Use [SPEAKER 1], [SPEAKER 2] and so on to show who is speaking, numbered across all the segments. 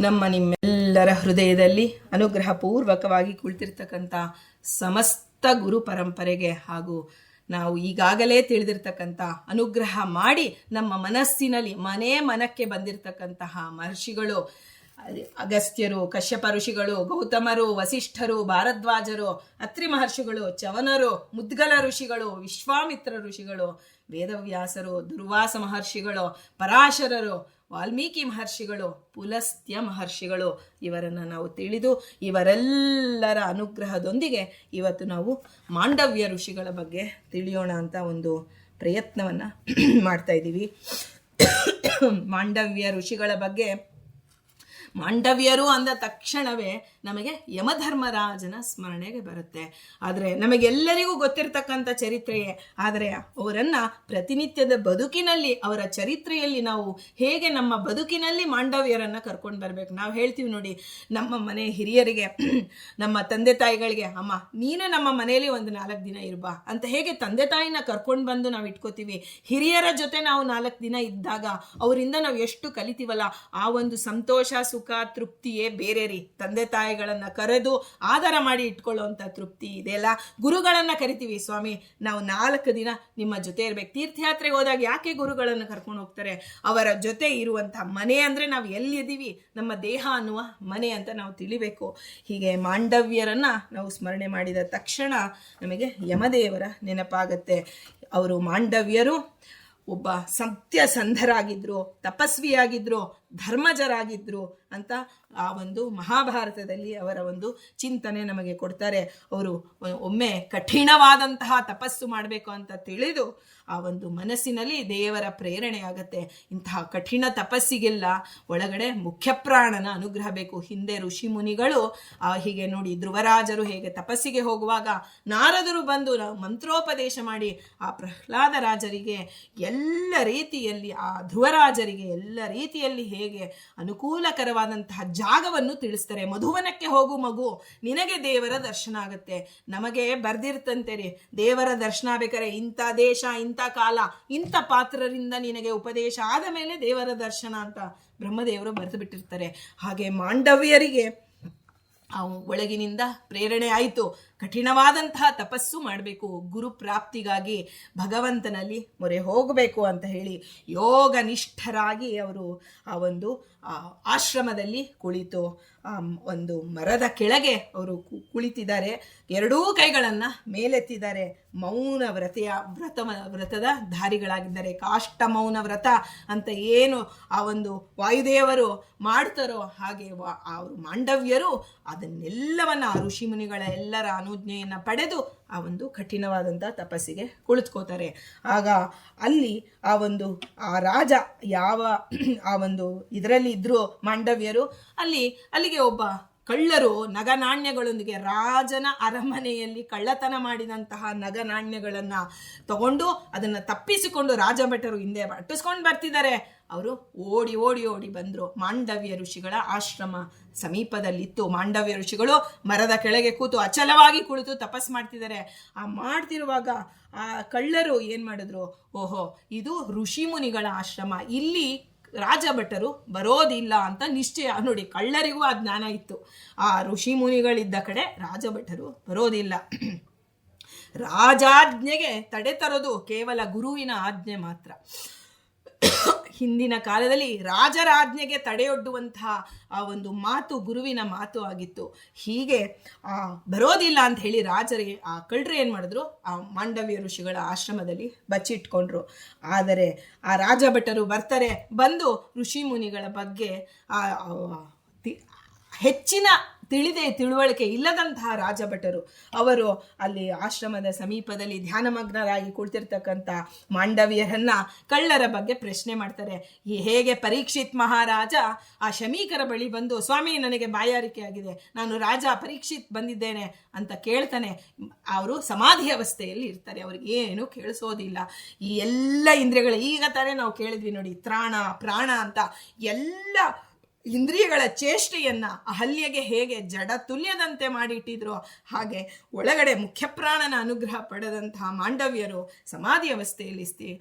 [SPEAKER 1] ನಮ್ಮ ನಿಮ್ಮೆಲ್ಲರ ಹೃದಯದಲ್ಲಿ ಅನುಗ್ರಹಪೂರ್ವಕವಾಗಿ ಕುಳಿತಿರ್ತಕ್ಕಂಥ ಸಮಸ್ತ ಗುರು ಪರಂಪರೆಗೆ ಹಾಗೂ ನಾವು ಈಗಾಗಲೇ ತಿಳಿದಿರ್ತಕ್ಕಂಥ ಅನುಗ್ರಹ ಮಾಡಿ ನಮ್ಮ ಮನಸ್ಸಿನಲ್ಲಿ ಮನಕ್ಕೆ ಬಂದಿರತಕ್ಕಂತಹ ಮಹರ್ಷಿಗಳು, ಅಗಸ್ತ್ಯರು, ಕಶ್ಯಪ ಋಷಿಗಳು, ಗೌತಮರು, ವಸಿಷ್ಠರು, ಭಾರದ್ವಾಜರು, ಅತ್ರಿ ಮಹರ್ಷಿಗಳು, ಚವನರು, ಮುದ್ಗಲ ಋಷಿಗಳು, ವಿಶ್ವಾಮಿತ್ರ ಋಷಿಗಳು, ವೇದವ್ಯಾಸರು, ದುರ್ವಾಸ ಮಹರ್ಷಿಗಳು, ಪರಾಶರರು, ವಾಲ್ಮೀಕಿ ಮಹರ್ಷಿಗಳು, ಪುಲಸ್ತ್ಯ ಮಹರ್ಷಿಗಳು, ಇವರನ್ನು ನಾವು ತಿಳಿದು ಇವರೆಲ್ಲರ ಅನುಗ್ರಹದೊಂದಿಗೆ ಇವತ್ತು ನಾವು ಮಾಂಡವ್ಯ ಋಷಿಗಳ ಬಗ್ಗೆ ತಿಳಿಯೋಣ ಅಂತ ಒಂದು ಪ್ರಯತ್ನವನ್ನು ಮಾಡ್ತಾ ಇದ್ದೀವಿ. ಮಾಂಡವ್ಯ ಋಷಿಗಳ ಬಗ್ಗೆ, ಮಾಂಡವ್ಯರು ಅಂದ ತಕ್ಷಣವೇ ನಮಗೆ ಯಮಧರ್ಮರಾಜನ ಸ್ಮರಣೆಗೆ ಬರುತ್ತೆ. ಆದರೆ ನಮಗೆಲ್ಲರಿಗೂ ಗೊತ್ತಿರತಕ್ಕಂಥ ಚರಿತ್ರೆಯೇ. ಆದರೆ ಅವರನ್ನು ಪ್ರತಿನಿತ್ಯದ ಬದುಕಿನಲ್ಲಿ, ಅವರ ಚರಿತ್ರೆಯಲ್ಲಿ ನಾವು ಹೇಗೆ ನಮ್ಮ ಬದುಕಿನಲ್ಲಿ ಮಾಂಡವ್ಯರನ್ನು ಕರ್ಕೊಂಡು ಬರಬೇಕು. ನಾವು ಹೇಳ್ತೀವಿ ನೋಡಿ, ನಮ್ಮ ಮನೆ ಹಿರಿಯರಿಗೆ, ನಮ್ಮ ತಂದೆ ತಾಯಿಗಳಿಗೆ, ಅಮ್ಮ ನೀನು ನಮ್ಮ ಮನೆಯಲ್ಲಿ ಒಂದು 4 ದಿನ ಇರ್ಬಾ ಅಂತ ಹೇಗೆ ತಂದೆ ತಾಯಿನ ಕರ್ಕೊಂಡು ಬಂದು ನಾವು ಇಟ್ಕೋತೀವಿ. ಹಿರಿಯರ ಜೊತೆ ನಾವು 4 ದಿನ ಇದ್ದಾಗ ಅವರಿಂದ ನಾವು ಎಷ್ಟು ಕಲಿತೀವಲ್ಲ, ಆ ಒಂದು ಸಂತೋಷ, ಸುಖ, ತೃಪ್ತಿಯೇ ಬೇರೆ ರೀ. ತಂದೆ ತಾಯಿಗಳನ್ನ ಕರೆದು ಆಧಾರ ಮಾಡಿ ಇಟ್ಕೊಳ್ಳುವಂಥ ತೃಪ್ತಿ ಇದೆಯಲ್ಲ. ಗುರುಗಳನ್ನ ಕರಿತೀವಿ, ಸ್ವಾಮಿ ನಾವು 4 ದಿನ ನಿಮ್ಮ ಜೊತೆ ಇರ್ಬೇಕು. ತೀರ್ಥಯಾತ್ರೆಗೆ ಹೋದಾಗ ಯಾಕೆ ಗುರುಗಳನ್ನು ಕರ್ಕೊಂಡು ಹೋಗ್ತಾರೆ? ಅವರ ಜೊತೆ ಇರುವಂಥ ಮನೆ ಅಂದರೆ ನಾವು ಎಲ್ಲಿದ್ದೀವಿ, ನಮ್ಮ ದೇಹ ಅನ್ನುವ ಮನೆ ಅಂತ ನಾವು ತಿಳಿಬೇಕು. ಹೀಗೆ ಮಾಂಡವ್ಯರನ್ನ ನಾವು ಸ್ಮರಣೆ ಮಾಡಿದ ತಕ್ಷಣ ನಮಗೆ ಯಮದೇವರ ನೆನಪಾಗತ್ತೆ. ಅವರು ಮಾಂಡವ್ಯರು ಒಬ್ಬ ಸತ್ಯಸಂಧರಾಗಿದ್ರು, ತಪಸ್ವಿಯಾಗಿದ್ರು, ಧರ್ಮಜರಾಗಿದ್ರು ಅಂತ ಆ ಒಂದು ಮಹಾಭಾರತದಲ್ಲಿ ಅವರ ಒಂದು ಚಿಂತನೆ ನಮಗೆ ಕೊಡ್ತಾರೆ. ಅವರು ಒಮ್ಮೆ ಕಠಿಣವಾದಂತಹ ತಪಸ್ಸು ಮಾಡಬೇಕು ಅಂತ ತಿಳಿದು ಆ ಒಂದು ಮನಸ್ಸಿನಲ್ಲಿ ದೇವರ ಪ್ರೇರಣೆ ಆಗತ್ತೆ. ಇಂತಹ ಕಠಿಣ ತಪಸ್ಸಿಗೆಲ್ಲ ಒಳಗಡೆ ಮುಖ್ಯಪ್ರಾಣನ ಅನುಗ್ರಹ ಬೇಕು. ಹಿಂದೆ ಋಷಿ ಮುನಿಗಳು ಹೀಗೆ ನೋಡಿ, ಧ್ರುವರಾಜರು ಹೇಗೆ ತಪಸ್ಸಿಗೆ ಹೋಗುವಾಗ ನಾರದರು ಬಂದು ಮಂತ್ರೋಪದೇಶ ಮಾಡಿ ಆ ಪ್ರಹ್ಲಾದ ರಾಜರಿಗೆ ಎಲ್ಲ ರೀತಿಯಲ್ಲಿ, ಆ ಧ್ರುವರಾಜರಿಗೆ ಎಲ್ಲ ರೀತಿಯಲ್ಲಿ ಹೇಗೆ ಅನುಕೂಲಕರವಾದಂತಹ ಜಾಗವನ್ನು ತಿಳಿಸ್ತಾರೆ. ಮಧುವನಕ್ಕೆ ಹೋಗು ಮಗು, ನಿನಗೆ ದೇವರ ದರ್ಶನ ಆಗುತ್ತೆ. ನಮಗೆ ಬರ್ದಿರ್ತಂತೆ ರೀ, ದೇವರ ದರ್ಶನ ಬೇಕಾರೆ ಇಂಥ ದೇಶ, ಇಂಥ ಕಾಲ, ಇಂಥ ಪಾತ್ರರಿಂದ ನಿನಗೆ ಉಪದೇಶ ಆದ ಮೇಲೆ ದೇವರ ದರ್ಶನ ಅಂತ ಬ್ರಹ್ಮದೇವರು ಬರೆದು ಬಿಟ್ಟಿರ್ತಾರೆ. ಹಾಗೆ ಮಾಂಡವ್ಯರಿಗೆ ಒಳಗಿನಿಂದ ಪ್ರೇರಣೆ ಆಯಿತು, ಕಠಿಣವಾದಂತಹ ತಪಸ್ಸು ಮಾಡಬೇಕು, ಗುರು ಪ್ರಾಪ್ತಿಗಾಗಿ ಭಗವಂತನಲ್ಲಿ ಮೊರೆ ಹೋಗಬೇಕು ಅಂತ ಹೇಳಿ ಯೋಗನಿಷ್ಠರಾಗಿ ಅವರು ಆ ಒಂದು ಆಶ್ರಮದಲ್ಲಿ ಕುಳಿತು ಒಂದು ಮರದ ಕೆಳಗೆ ಅವರು ಕುಳಿತಿದ್ದಾರೆ. ಎರಡೂ ಕೈಗಳನ್ನು ಮೇಲೆತ್ತಿದ್ದಾರೆ. ಮೌನ ವ್ರತದ ಧಾರಿಗಳಾಗಿದ್ದಾರೆ. ಕಾಷ್ಟ ಮೌನ ವ್ರತ ಅಂತ ಏನು ಆ ಒಂದು ವಾಯುದೇವರು ಮಾಡ್ತಾರೋ ಹಾಗೆ ಅವರು ಮಾಂಡವ್ಯರು ಅದನ್ನೆಲ್ಲವನ್ನ ಆ ಋಷಿ ಮುನಿಗಳ ಎಲ್ಲರ ಅನುಜ್ಞೆಯನ್ನು ಪಡೆದು ಆ ಒಂದು ಕಠಿಣವಾದಂಥ ತಪಸ್ಸಿಗೆ ಕುಳಿತುಕೋತಾರೆ. ಆಗ ಅಲ್ಲಿ ಆ ರಾಜ ಯಾವ ಆ ಒಂದು ಇದರಲ್ಲಿ ಇದ್ರು ಮಾಂಡವ್ಯರು, ಅಲ್ಲಿಗೆ ಒಬ್ಬ ಕಳ್ಳರು ನಗನಾಣ್ಯಗಳೊಂದಿಗೆ, ರಾಜನ ಅರಮನೆಯಲ್ಲಿ ಕಳ್ಳತನ ಮಾಡಿದಂತಹ ನಗನಾಣ್ಯಗಳನ್ನು ತಗೊಂಡು ಅದನ್ನು ತಪ್ಪಿಸಿಕೊಂಡು ರಾಜಭಟರು ಹಿಂದೆ ಅಟ್ಟಿಸ್ಕೊಂಡು ಬರ್ತಿದ್ದಾರೆ. ಅವರು ಓಡಿ ಬಂದರು. ಮಾಂಡವ್ಯ ಋಷಿಗಳ ಆಶ್ರಮ ಸಮೀಪದಲ್ಲಿತ್ತು. ಮಾಂಡವ್ಯ ಋಷಿಗಳು ಮರದ ಕೆಳಗೆ ಕೂತು ಅಚಲವಾಗಿ ಕುಳಿತು ತಪಸ್ ಮಾಡ್ತಿದ್ದಾರೆ. ಮಾಡ್ತಿರುವಾಗ ಆ ಕಳ್ಳರು ಏನು ಮಾಡಿದ್ರು, ಓಹೋ ಇದು ಋಷಿ ಮುನಿಗಳ ಆಶ್ರಮ, ಇಲ್ಲಿ ರಾಜಭಟರು ಬರೋದಿಲ್ಲ ಅಂತ ನಿಶ್ಚಯ. ನೋಡಿ, ಕಳ್ಳರಿಗೂ ಆ ಜ್ಞಾನ ಇತ್ತು. ಆ ಋಷಿ ಮುನಿಗಳಿದ್ದ ಕಡೆ ರಾಜಭಟರು ಬರೋದಿಲ್ಲ. ರಾಜಾಜ್ಞೆಗೆ ತಡೆ ತರೋದು ಕೇವಲ ಗುರುವಿನ ಆಜ್ಞೆ ಮಾತ್ರ. ಹಿಂದಿನ ಕಾಲದಲ್ಲಿ ರಾಜರ ಆಜ್ಞೆಗೆ ತಡೆಯೊಡ್ಡುವಂತಹ ಆ ಒಂದು ಮಾತು ಗುರುವಿನ ಮಾತು ಆಗಿತ್ತು. ಹೀಗೆ ಬರೋದಿಲ್ಲ ಅಂತ ಹೇಳಿ ರಾಜರಿಗೆ ಆ ಕಳ್ಳರು ಏನು ಮಾಡಿದ್ರು, ಆ ಮಾಂಡವ್ಯ ಋಷಿಗಳ ಆಶ್ರಮದಲ್ಲಿ ಬಚ್ಚಿಟ್ಕೊಂಡ್ರು. ಆದರೆ ಆ ರಾಜಭಟರು ಬರ್ತಾರೆ. ಬಂದು ಋಷಿ ಮುನಿಗಳ ಬಗ್ಗೆ ಹೆಚ್ಚಿನ ತಿಳುವಳಿಕೆ ಇಲ್ಲದಂತಹ ರಾಜಭಟರು ಅವರು ಅಲ್ಲಿ ಆಶ್ರಮದ ಸಮೀಪದಲ್ಲಿ ಧ್ಯಾನಮಗ್ನರಾಗಿ ಕುಳಿತಿರ್ತಕ್ಕಂಥ ಮಾಂಡವ್ಯರನ್ನ ಕಳ್ಳರ ಬಗ್ಗೆ ಪ್ರಶ್ನೆ ಮಾಡ್ತಾರೆ. ಹೇಗೆ ಪರೀಕ್ಷಿತ್ ಮಹಾರಾಜ ಆ ಶಮೀಕರ ಬಳಿ ಬಂದು, ಸ್ವಾಮಿ ನನಗೆ ಬಾಯಾರಿಕೆ ಆಗಿದೆ, ನಾನು ರಾಜ ಪರೀಕ್ಷಿತ್ ಬಂದಿದ್ದೇನೆ ಅಂತ ಕೇಳ್ತಾನೆ. ಅವರು ಸಮಾಧಿ ಅವಸ್ಥೆಯಲ್ಲಿ ಇರ್ತಾರೆ, ಅವ್ರಿಗೆ ಏನು ಕೇಳಿಸೋದಿಲ್ಲ. ಈ ಎಲ್ಲ ಇಂದ್ರಿಯಗಳು, ಈಗ ತಾನೇ ನಾವು ಕೇಳಿದ್ವಿ ನೋಡಿ, ತ್ರಾಣ ಪ್ರಾಣ ಅಂತ ಎಲ್ಲ ಇಂದ್ರಿಯಗಳ ಚೇಷ್ಟೆಯನ್ನು ಅಹಲ್ಯೆಗೆ ಹೇಗೆ ಜಡ ತುಲ್ಯದಂತೆ ಮಾಡಿಟ್ಟಿದ್ರು, ಹಾಗೆ ಒಳಗಡೆ ಮುಖ್ಯಪ್ರಾಣನ ಅನುಗ್ರಹ ಪಡೆದಂತಹ ಮಾಂಡವ್ಯರು ಸಮಾಧಿ ಅವಸ್ಥೆಯಲ್ಲಿ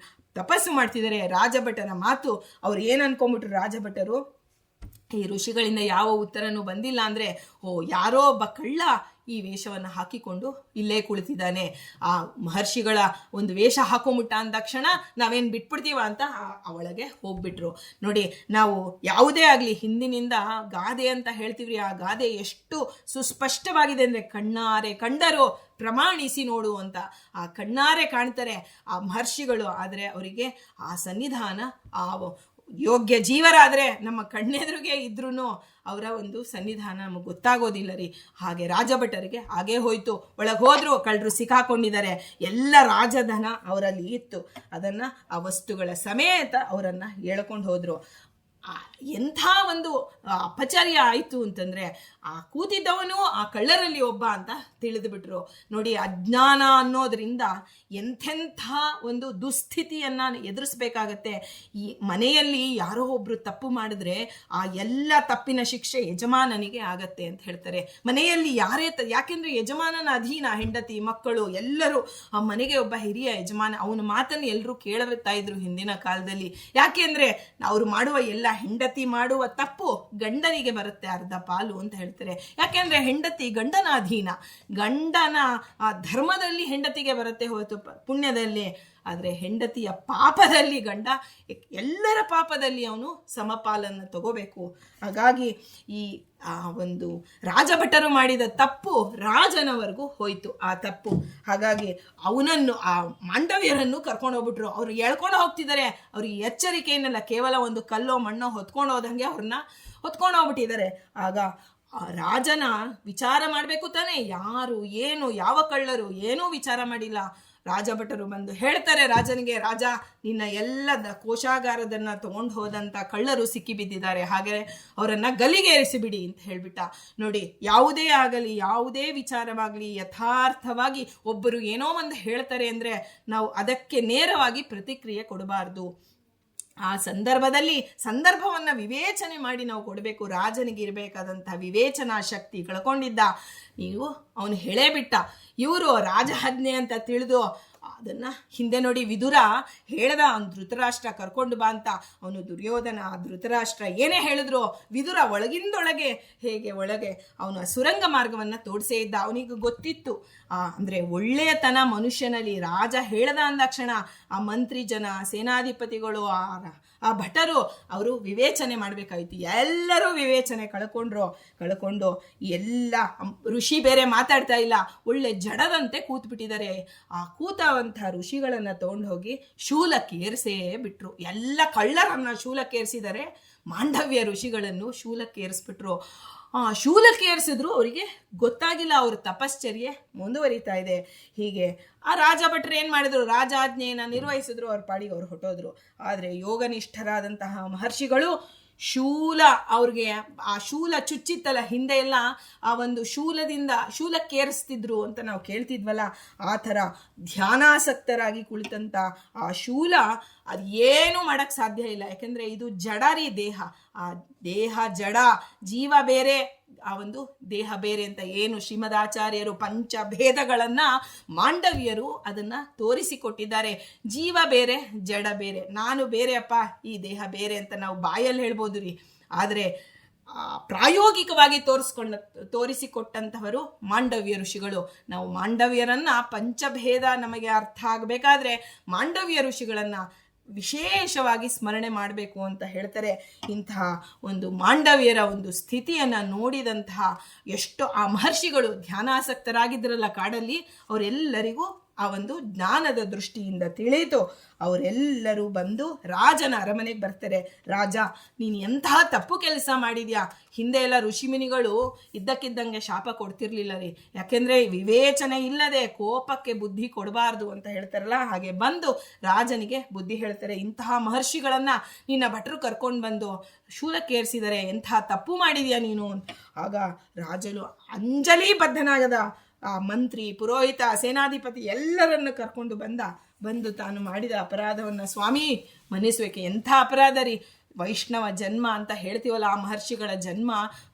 [SPEAKER 1] ತಪಸ್ಸು ಮಾಡ್ತಿದ್ದಾರೆ. ರಾಜಭಟರ ಮಾತು ಅವ್ರು ಏನು ಅನ್ಕೊಂಡ್ಬಿಟ್ರು, ರಾಜಭಟರು ಈ ಋಷಿಗಳಿಂದ ಯಾವ ಉತ್ತರನೂ ಬಂದಿಲ್ಲ ಅಂದರೆ, ಯಾರೋ ಒಬ್ಬ ಕಳ್ಳ ಈ ವೇಷವನ್ನು ಹಾಕಿಕೊಂಡು ಇಲ್ಲೇ ಕುಳಿತಿದ್ದಾನೆ, ಆ ಮಹರ್ಷಿಗಳ ಒಂದು ವೇಷ ಹಾಕೊಂಬಿಟ್ಟ ಅಂದ ತಕ್ಷಣ ನಾವೇನು ಬಿಟ್ಬಿಡ್ತೀವ ಅಂತ ಅವಳಿಗೆ ಹೋಗ್ಬಿಟ್ರು. ನೋಡಿ, ನಾವು ಯಾವುದೇ ಆಗಲಿ ಹಿಂದಿನಿಂದ ಗಾದೆ ಅಂತ ಹೇಳ್ತೀವ್ರಿ, ಆ ಗಾದೆ ಎಷ್ಟು ಸುಸ್ಪಷ್ಟವಾಗಿದೆ ಅಂದರೆ, ಕಣ್ಣಾರೆ ಕಂಡರು ಪ್ರಮಾಣಿಸಿ ನೋಡು ಅಂತ. ಆ ಕಣ್ಣಾರೆ ಕಾಣ್ತಾರೆ ಆ ಮಹರ್ಷಿಗಳು, ಆದರೆ ಅವರಿಗೆ ಆ ಸನ್ನಿಧಾನ, ಆ ಯೋಗ್ಯ ಜೀವರಾದರೆ ನಮ್ಮ ಕಣ್ಣೆದುರಿಗೆ ಇದ್ರೂ ಅವರ ಒಂದು ಸನ್ನಿಧಾನ ನಮಗೆ ಗೊತ್ತಾಗೋದಿಲ್ಲ ರೀ. ಹಾಗೆ ರಾಜಭಟರಿಗೆ ಹಾಗೇ ಹೋಯ್ತು. ಒಳಗೆ ಹೋದ್ರು, ಕಳ್ಳರು ಸಿಕ್ಕಾಕೊಂಡಿದ್ದಾರೆ, ಎಲ್ಲ ರಾಜಧನ ಅವರಲ್ಲಿ ಇತ್ತು, ಅದನ್ನು ಆ ವಸ್ತುಗಳ ಸಮೇತ ಅವರನ್ನು ಎಳ್ಕೊಂಡು ಹೋದ್ರು. ಎಂಥ ಒಂದು ಅಪಚಾರ್ಯ ಆಯಿತು ಅಂತಂದರೆ, ಆ ಕೂತಿದ್ದವನು ಆ ಕಳ್ಳರಲ್ಲಿ ಒಬ್ಬ ಅಂತ ತಿಳಿದುಬಿಟ್ರು. ನೋಡಿ, ಅಜ್ಞಾನ ಅನ್ನೋದರಿಂದ ಎಂಥೆಂಥ ಒಂದು ದುಸ್ಥಿತಿಯನ್ನು ಎದುರಿಸ್ಬೇಕಾಗತ್ತೆ. ಈ ಮನೆಯಲ್ಲಿ ಯಾರೋ ಒಬ್ಬರು ತಪ್ಪು ಮಾಡಿದ್ರೆ ಆ ಎಲ್ಲ ತಪ್ಪಿನ ಶಿಕ್ಷೆ ಯಜಮಾನನಿಗೆ ಆಗತ್ತೆ ಅಂತ ಹೇಳ್ತಾರೆ. ಮನೆಯಲ್ಲಿ ಯಾರೇ ಯಾಕೆಂದರೆ ಯಜಮಾನನ ಅಧೀನ ಹೆಂಡತಿ ಮಕ್ಕಳು ಎಲ್ಲರೂ. ಆ ಮನೆಗೆ ಒಬ್ಬ ಹಿರಿಯ ಯಜಮಾನ, ಅವನ ಮಾತನ್ನು ಎಲ್ಲರೂ ಕೇಳುತ್ತಾ ಇದ್ರು ಹಿಂದಿನ ಕಾಲದಲ್ಲಿ. ಯಾಕೆಂದರೆ ಅವರು ಮಾಡುವ ಎಲ್ಲ ಹೆಂಡತಿ ಮಾಡುವ ತಪ್ಪು ಗಂಡನಿಗೆ ಬರುತ್ತೆ ಅರ್ಧ ಪಾಲು ಅಂತ ಹೇಳ್ತಾರೆ. ಯಾಕೆಂದ್ರೆ ಹೆಂಡತಿ ಗಂಡನ ಅಧೀನ, ಗಂಡನ ಧರ್ಮದಲ್ಲಿ ಹೆಂಡತಿಗೆ ಬರುತ್ತೆ ಹೊರತು ಪುಣ್ಯದಲ್ಲಿ. ಆದರೆ ಹೆಂಡತಿಯ ಪಾಪದಲ್ಲಿ ಗಂಡ ಎಲ್ಲರ ಪಾಪದಲ್ಲಿ ಅವನು ಸಮಪಾಲನ್ನು ತಗೋಬೇಕು. ಹಾಗಾಗಿ ಈ ಒಂದು ರಾಜಭಟರು ಮಾಡಿದ ತಪ್ಪು ರಾಜನವರೆಗೂ ಹೋಯ್ತು ಆ ತಪ್ಪು. ಹಾಗಾಗಿ ಅವನನ್ನು, ಆ ಮಾಂಡವ್ಯರನ್ನು ಕರ್ಕೊಂಡು ಹೋಗ್ಬಿಟ್ರು. ಅವ್ರು ಎಳ್ಕೊಂಡು ಹೋಗ್ತಿದ್ದಾರೆ, ಅವ್ರಿಗೆ ಎಚ್ಚರಿಕೆಯನ್ನೆಲ್ಲ, ಕೇವಲ ಒಂದು ಕಲ್ಲೋ ಮಣ್ಣೋ ಹೊತ್ಕೊಂಡು ಹೋದಂಗೆ ಅವ್ರನ್ನ ಹೊತ್ಕೊಂಡು ಹೋಗ್ಬಿಟ್ಟಿದ್ದಾರೆ. ಆಗ ರಾಜನ ವಿಚಾರ ಮಾಡಬೇಕು ತಾನೇ, ಯಾರು ಏನು ಯಾವ ಕಳ್ಳರು ಏನೂ ವಿಚಾರ ಮಾಡಿಲ್ಲ. ರಾಜಭಟರು ಬಂದು ಹೇಳ್ತಾರೆ ರಾಜನಿಗೆ, ರಾಜ, ನಿನ್ನ ಎಲ್ಲ ಕೋಶಾಗಾರದನ್ನ ತಗೊಂಡು ಹೋದಂಥ ಕಳ್ಳರು ಸಿಕ್ಕಿಬಿದ್ದಿದ್ದಾರೆ, ಹಾಗೆ ಅವರನ್ನು ಗಲ್ಲಿಗೇರಿಸಿಬಿಡಿ ಅಂತ ಹೇಳ್ಬಿಟ್ಟ. ನೋಡಿ, ಯಾವುದೇ ಆಗಲಿ, ಯಾವುದೇ ವಿಚಾರವಾಗಲಿ ಯಥಾರ್ಥವಾಗಿ ಒಬ್ಬರು ಏನೋ ಒಂದು ಹೇಳ್ತಾರೆ ಅಂದರೆ ನಾವು ಅದಕ್ಕೆ ನೇರವಾಗಿ ಪ್ರತಿಕ್ರಿಯೆ ಕೊಡಬಾರ್ದು. ಆ ಸಂದರ್ಭದಲ್ಲಿ ಸಂದರ್ಭವನ್ನು ವಿವೇಚನೆ ಮಾಡಿ ನಾವು ಕೊಡಬೇಕು. ರಾಜನಿಗೆ ಇರಬೇಕಾದಂಥ ವಿವೇಚನಾ ಶಕ್ತಿ ಕಳ್ಕೊಂಡಿದ್ದ. ನೀವು ಅವನು ಹೇಳೇ ಬಿಟ್ಟ. ಇವರು ರಾಜಾಜ್ಞೆ ಅಂತ ತಿಳಿದು ಅದನ್ನು ಹಿಂದೆ ನೋಡಿ, ವಿದುರ ಹೇಳ್ದ ಅವ್ನು ಧೃತರಾಷ್ಟ್ರ ಕರ್ಕೊಂಡು ಬಾ ಅಂತ. ಅವನು ದುರ್ಯೋಧನ, ಧೃತರಾಷ್ಟ್ರ ಏನೇ ಹೇಳಿದ್ರು ವಿದುರ ಒಳಗಿಂದೊಳಗೆ ಹೇಗೆ ಒಳಗೆ ಅವನು ಸುರಂಗ ಮಾರ್ಗವನ್ನು ತೋಡಿಸೇ ಇದ್ದ. ಅವನಿಗೆ ಗೊತ್ತಿತ್ತು ಅಂದರೆ ಒಳ್ಳೆಯತನ ಮನುಷ್ಯನಲ್ಲಿ. ರಾಜ ಹೇಳ್ದ ಅಂದಾಕ್ಷಣ ಆ ಮಂತ್ರಿ ಜನ, ಸೇನಾಧಿಪತಿಗಳು, ಆ ಭಟರು ಅವರು ವಿವೇಚನೆ ಮಾಡಬೇಕಾಯಿತು. ಎಲ್ಲರೂ ವಿವೇಚನೆ ಕಳ್ಕೊಂಡು ಎಲ್ಲ ಋಷಿ ಬೇರೆ ಮಾತಾಡ್ತಾ ಇಲ್ಲ, ಒಳ್ಳೆ ಜಡದಂತೆ ಕೂತ್ಬಿಟ್ಟಿದ್ದಾರೆ. ಆ ಕೂತವಂಥ ಋಷಿಗಳನ್ನು ತಗೊಂಡು ಹೋಗಿ ಶೂಲಕ್ಕೆ ಏರಿಸೇ ಬಿಟ್ರು. ಎಲ್ಲ ಕಳ್ಳರನ್ನ ಶೂಲಕ್ಕೆ ಏರಿಸಿದ್ದಾರೆ, ಮಾಂಡವ್ಯ ಋಷಿಗಳನ್ನು ಶೂಲಕ್ಕೆ ಏರಿಸ್ಬಿಟ್ರು. ಶೂಲಕ್ಕೆ ಏರಿಸಿದ್ರು, ಅವರಿಗೆ ಗೊತ್ತಾಗಿಲ್ಲ ಅವ್ರ ತಪಶ್ಚರ್ಯೆ ಮುಂದುವರಿತಾ ಇದೆ. ಹೀಗೆ ಆ ರಾಜ ಭಟ್ರು ಏನು ಮಾಡಿದ್ರು, ರಾಜಾಜ್ಞೆಯನ್ನು ನಿರ್ವಹಿಸಿದ್ರು, ಅವ್ರ ಪಾಡಿಗೆ ಅವ್ರು ಹೊಟ್ಟೋದ್ರು. ಆದರೆ ಯೋಗನಿಷ್ಠರಾದಂತಹ ಮಹರ್ಷಿಗಳು ಶೂಲ, ಅವ್ರಿಗೆ ಆ ಶೂಲ ಚುಚ್ಚಿತ್ತಲ್ಲ ಹಿಂದೆ ಎಲ್ಲ, ಆ ಒಂದು ಶೂಲಕ್ಕೇರಿಸ್ತಿದ್ರು ಅಂತ ನಾವು ಕೇಳ್ತಿದ್ವಲ್ಲ, ಆ ಥರ ಧ್ಯಾನಾಸಕ್ತರಾಗಿ ಕುಳಿತಂಥ ಆ ಶೂಲ ಅದು ಏನೂ ಮಾಡೋಕ್ಕೆ ಸಾಧ್ಯ ಇಲ್ಲ. ಯಾಕೆಂದರೆ ಇದು ಜಡರಿ ದೇಹ, ಆ ದೇಹ ಜಡ, ಜೀವ ಬೇರೆ, ಆ ಒಂದು ದೇಹ ಬೇರೆ ಅಂತ ಏನು ಶ್ರೀಮದಾಚಾರ್ಯರು ಪಂಚಭೇದಗಳನ್ನು ಮಾಂಡವ್ಯರು ಅದನ್ನು ತೋರಿಸಿಕೊಟ್ಟಿದ್ದಾರೆ. ಜೀವ ಬೇರೆ, ಜಡ ಬೇರೆ, ನಾನು ಬೇರೆ ಅಪ್ಪ, ಈ ದೇಹ ಬೇರೆ ಅಂತ ನಾವು ಬಾಯಲ್ಲಿ ಹೇಳ್ಬೋದು ರೀ. ಆದರೆ ಪ್ರಾಯೋಗಿಕವಾಗಿ ತೋರಿಸಿಕೊಟ್ಟಂತಹವರು ಮಾಂಡವ್ಯ ಋಷಿಗಳು. ನಾವು ಮಾಂಡವ್ಯರನ್ನ, ಪಂಚಭೇದ ನಮಗೆ ಅರ್ಥ ಆಗಬೇಕಾದ್ರೆ ಮಾಂಡವ್ಯ ಋಷಿಗಳನ್ನು ವಿಶೇಷವಾಗಿ ಸ್ಮರಣೆ ಮಾಡಬೇಕು ಅಂತ ಹೇಳ್ತಾರೆ. ಇಂತಹ ಒಂದು ಮಾಂಡವ್ಯರ ಒಂದು ಸ್ಥಿತಿಯನ್ನು ನೋಡಿದಂತಹ ಎಷ್ಟು ಆ ಮಹರ್ಷಿಗಳು ಧ್ಯಾನಾಸಕ್ತರಾಗಿದ್ದರಲ್ಲ ಕಾಡಲ್ಲಿ, ಅವರೆಲ್ಲರಿಗೂ ಆ ಒಂದು ಜ್ಞಾನದ ದೃಷ್ಟಿಯಿಂದ ತಿಳಿಯಿತು. ಅವರೆಲ್ಲರೂ ಬಂದು ರಾಜನ ಅರಮನೆಗೆ ಬರ್ತಾರೆ. ರಾಜ, ನೀನು ಎಂತಹ ತಪ್ಪು ಕೆಲಸ ಮಾಡಿದ್ಯಾ. ಹಿಂದೆ ಎಲ್ಲ ಋಷಿಮುನಿಗಳು ಇದ್ದಕ್ಕಿದ್ದಂಗೆ ಶಾಪ ಕೊಡ್ತಿರ್ಲಿಲ್ಲ ರೀ, ಯಾಕೆಂದರೆ ವಿವೇಚನೆ ಇಲ್ಲದೆ ಕೋಪಕ್ಕೆ ಬುದ್ಧಿ ಕೊಡಬಾರ್ದು ಅಂತ ಹೇಳ್ತಾರಲ್ಲ, ಹಾಗೆ ಬಂದು ರಾಜನಿಗೆ ಬುದ್ಧಿ ಹೇಳ್ತಾರೆ. ಇಂತಹ ಮಹರ್ಷಿಗಳನ್ನು ನಿನ್ನ ಭಟ್ರು ಕರ್ಕೊಂಡು ಬಂದು ಶೂಲಕ್ಕೇರಿಸಿದರೆ ಎಂಥ ತಪ್ಪು ಮಾಡಿದ್ಯಾ ನೀನು. ಆಗ ರಾಜನು ಅಂಜಲಿ ಬದ್ಧನಾಗದ ಆ ಮಂತ್ರಿ, ಪುರೋಹಿತ, ಸೇನಾಧಿಪತಿ ಎಲ್ಲರನ್ನು ಕರ್ಕೊಂಡು ಬಂದು ತಾನು ಮಾಡಿದ ಅಪರಾಧವನ್ನು ಸ್ವಾಮಿ ಮನ್ನಿಸ್ಬೇಕು. ಎಂಥ ಅಪರಾಧ ರೀ, ವೈಷ್ಣವ ಜನ್ಮ ಅಂತ ಹೇಳ್ತೀವಲ್ಲ, ಆ ಮಹರ್ಷಿಗಳ ಜನ್ಮ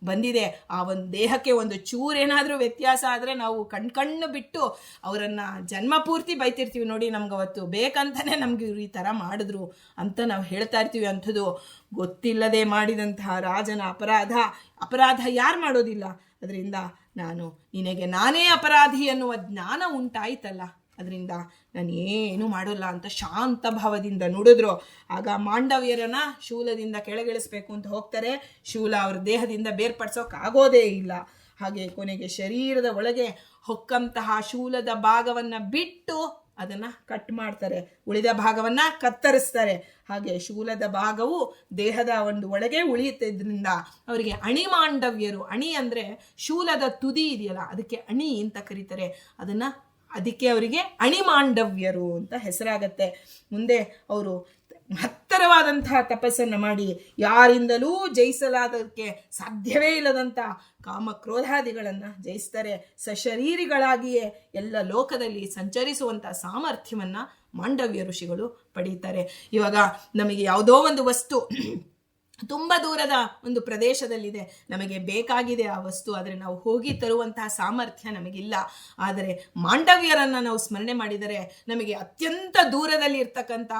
[SPEAKER 1] ಬಂದಿದೆ. ಆ ಒಂದು ದೇಹಕ್ಕೆ ಒಂದು ಚೂರೇನಾದರೂ ವ್ಯತ್ಯಾಸ ಆದರೆ ನಾವು ಕಣ್ಣು ಬಿಟ್ಟು ಅವರನ್ನು ಜನ್ಮ ಪೂರ್ತಿ ಬೈತಿರ್ತೀವಿ. ನೋಡಿ, ನಮ್ಗೆ ಅವತ್ತು ಬೇಕಂತಲೇ ನಮ್ಗೆ ಇವ್ರು ಈ ಥರ ಮಾಡಿದ್ರು ಅಂತ ನಾವು ಹೇಳ್ತಾ ಇರ್ತೀವಿ. ಅಂಥದ್ದು ಗೊತ್ತಿಲ್ಲದೆ ಮಾಡಿದಂತಹ ರಾಜನ ಅಪರಾಧ ಯಾರು ಮಾಡೋದಿಲ್ಲ? ಅದರಿಂದ ನಿನಗೆ ನಾನೇ ಅಪರಾಧಿ ಅನ್ನುವ ಜ್ಞಾನ ಉಂಟಾಯ್ತಲ್ಲ, ಅದರಿಂದ ನಾನು ಏನೂ ಮಾಡೋಲ್ಲ ಅಂತ ಶಾಂತ ಭಾವದಿಂದ ನುಡಿದ್ರು. ಆಗ ಮಾಂಡವ್ಯರನ್ನ ಶೂಲದಿಂದ ಕೆಳಗಿಳಿಸ್ಬೇಕು ಅಂತ ಹೋಗ್ತಾರೆ. ಶೂಲ ಅವ್ರ ದೇಹದಿಂದ ಬೇರ್ಪಡಿಸೋಕ್ಕಾಗೋದೇ ಇಲ್ಲ. ಹಾಗೆ ಕೊನೆಗೆ ಶರೀರದ ಒಳಗೆ ಹೊಕ್ಕಂತಹ ಶೂಲದ ಭಾಗವನ್ನು ಬಿಟ್ಟು ಅದನ್ನು ಕಟ್ ಮಾಡ್ತಾರೆ, ಉಳಿದ ಭಾಗವನ್ನು ಕತ್ತರಿಸ್ತಾರೆ. ಹಾಗೆ ಶೂಲದ ಭಾಗವು ದೇಹದ ಒಂದು ಒಳಗೆ ಉಳಿಯುತ್ತಿದ್ದರಿಂದ ಅವರಿಗೆ ಅಣಿಮಾಂಡವ್ಯರು. ಅಣಿ ಅಂದರೆ ಶೂಲದ ತುದಿ ಇದೆಯಲ್ಲ, ಅದಕ್ಕೆ ಅಣಿ ಅಂತ ಕರೀತಾರೆ. ಅದಕ್ಕೆ ಅವರಿಗೆ ಅಣಿಮಾಂಡವ್ಯರು ಅಂತ ಹೆಸರಾಗತ್ತೆ. ಮುಂದೆ ಅವರು ಮಹತ್ತರವಾದಂತಹ ತಪಸ್ಸನ್ನು ಮಾಡಿ ಯಾರಿಂದಲೂ ಜಯಿಸಲಾದಕ್ಕೆ ಸಾಧ್ಯವೇ ಇಲ್ಲದಂಥ ಕಾಮಕ್ರೋಧಾದಿಗಳನ್ನು ಜಯಿಸ್ತಾರೆ. ಸಶರೀರಿಗಳಾಗಿಯೇ ಎಲ್ಲ ಲೋಕದಲ್ಲಿ ಸಂಚರಿಸುವಂಥ ಸಾಮರ್ಥ್ಯವನ್ನು ಮಾಂಡವ್ಯ ಋಷಿಗಳು ಪಡೀತಾರೆ. ಇವಾಗ ನಮಗೆ ಯಾವುದೋ ಒಂದು ವಸ್ತು ತುಂಬ ದೂರದ ಒಂದು ಪ್ರದೇಶದಲ್ಲಿದೆ, ನಮಗೆ ಬೇಕಾಗಿದೆ ಆ ವಸ್ತು, ಆದರೆ ನಾವು ಹೋಗಿ ತರುವಂತಹ ಸಾಮರ್ಥ್ಯ ನಮಗಿಲ್ಲ. ಆದರೆ ಮಾಂಡವ್ಯರನ್ನು ನಾವು ಸ್ಮರಣೆ ಮಾಡಿದರೆ ನಮಗೆ ಅತ್ಯಂತ ದೂರದಲ್ಲಿ ಇರ್ತಕ್ಕಂಥ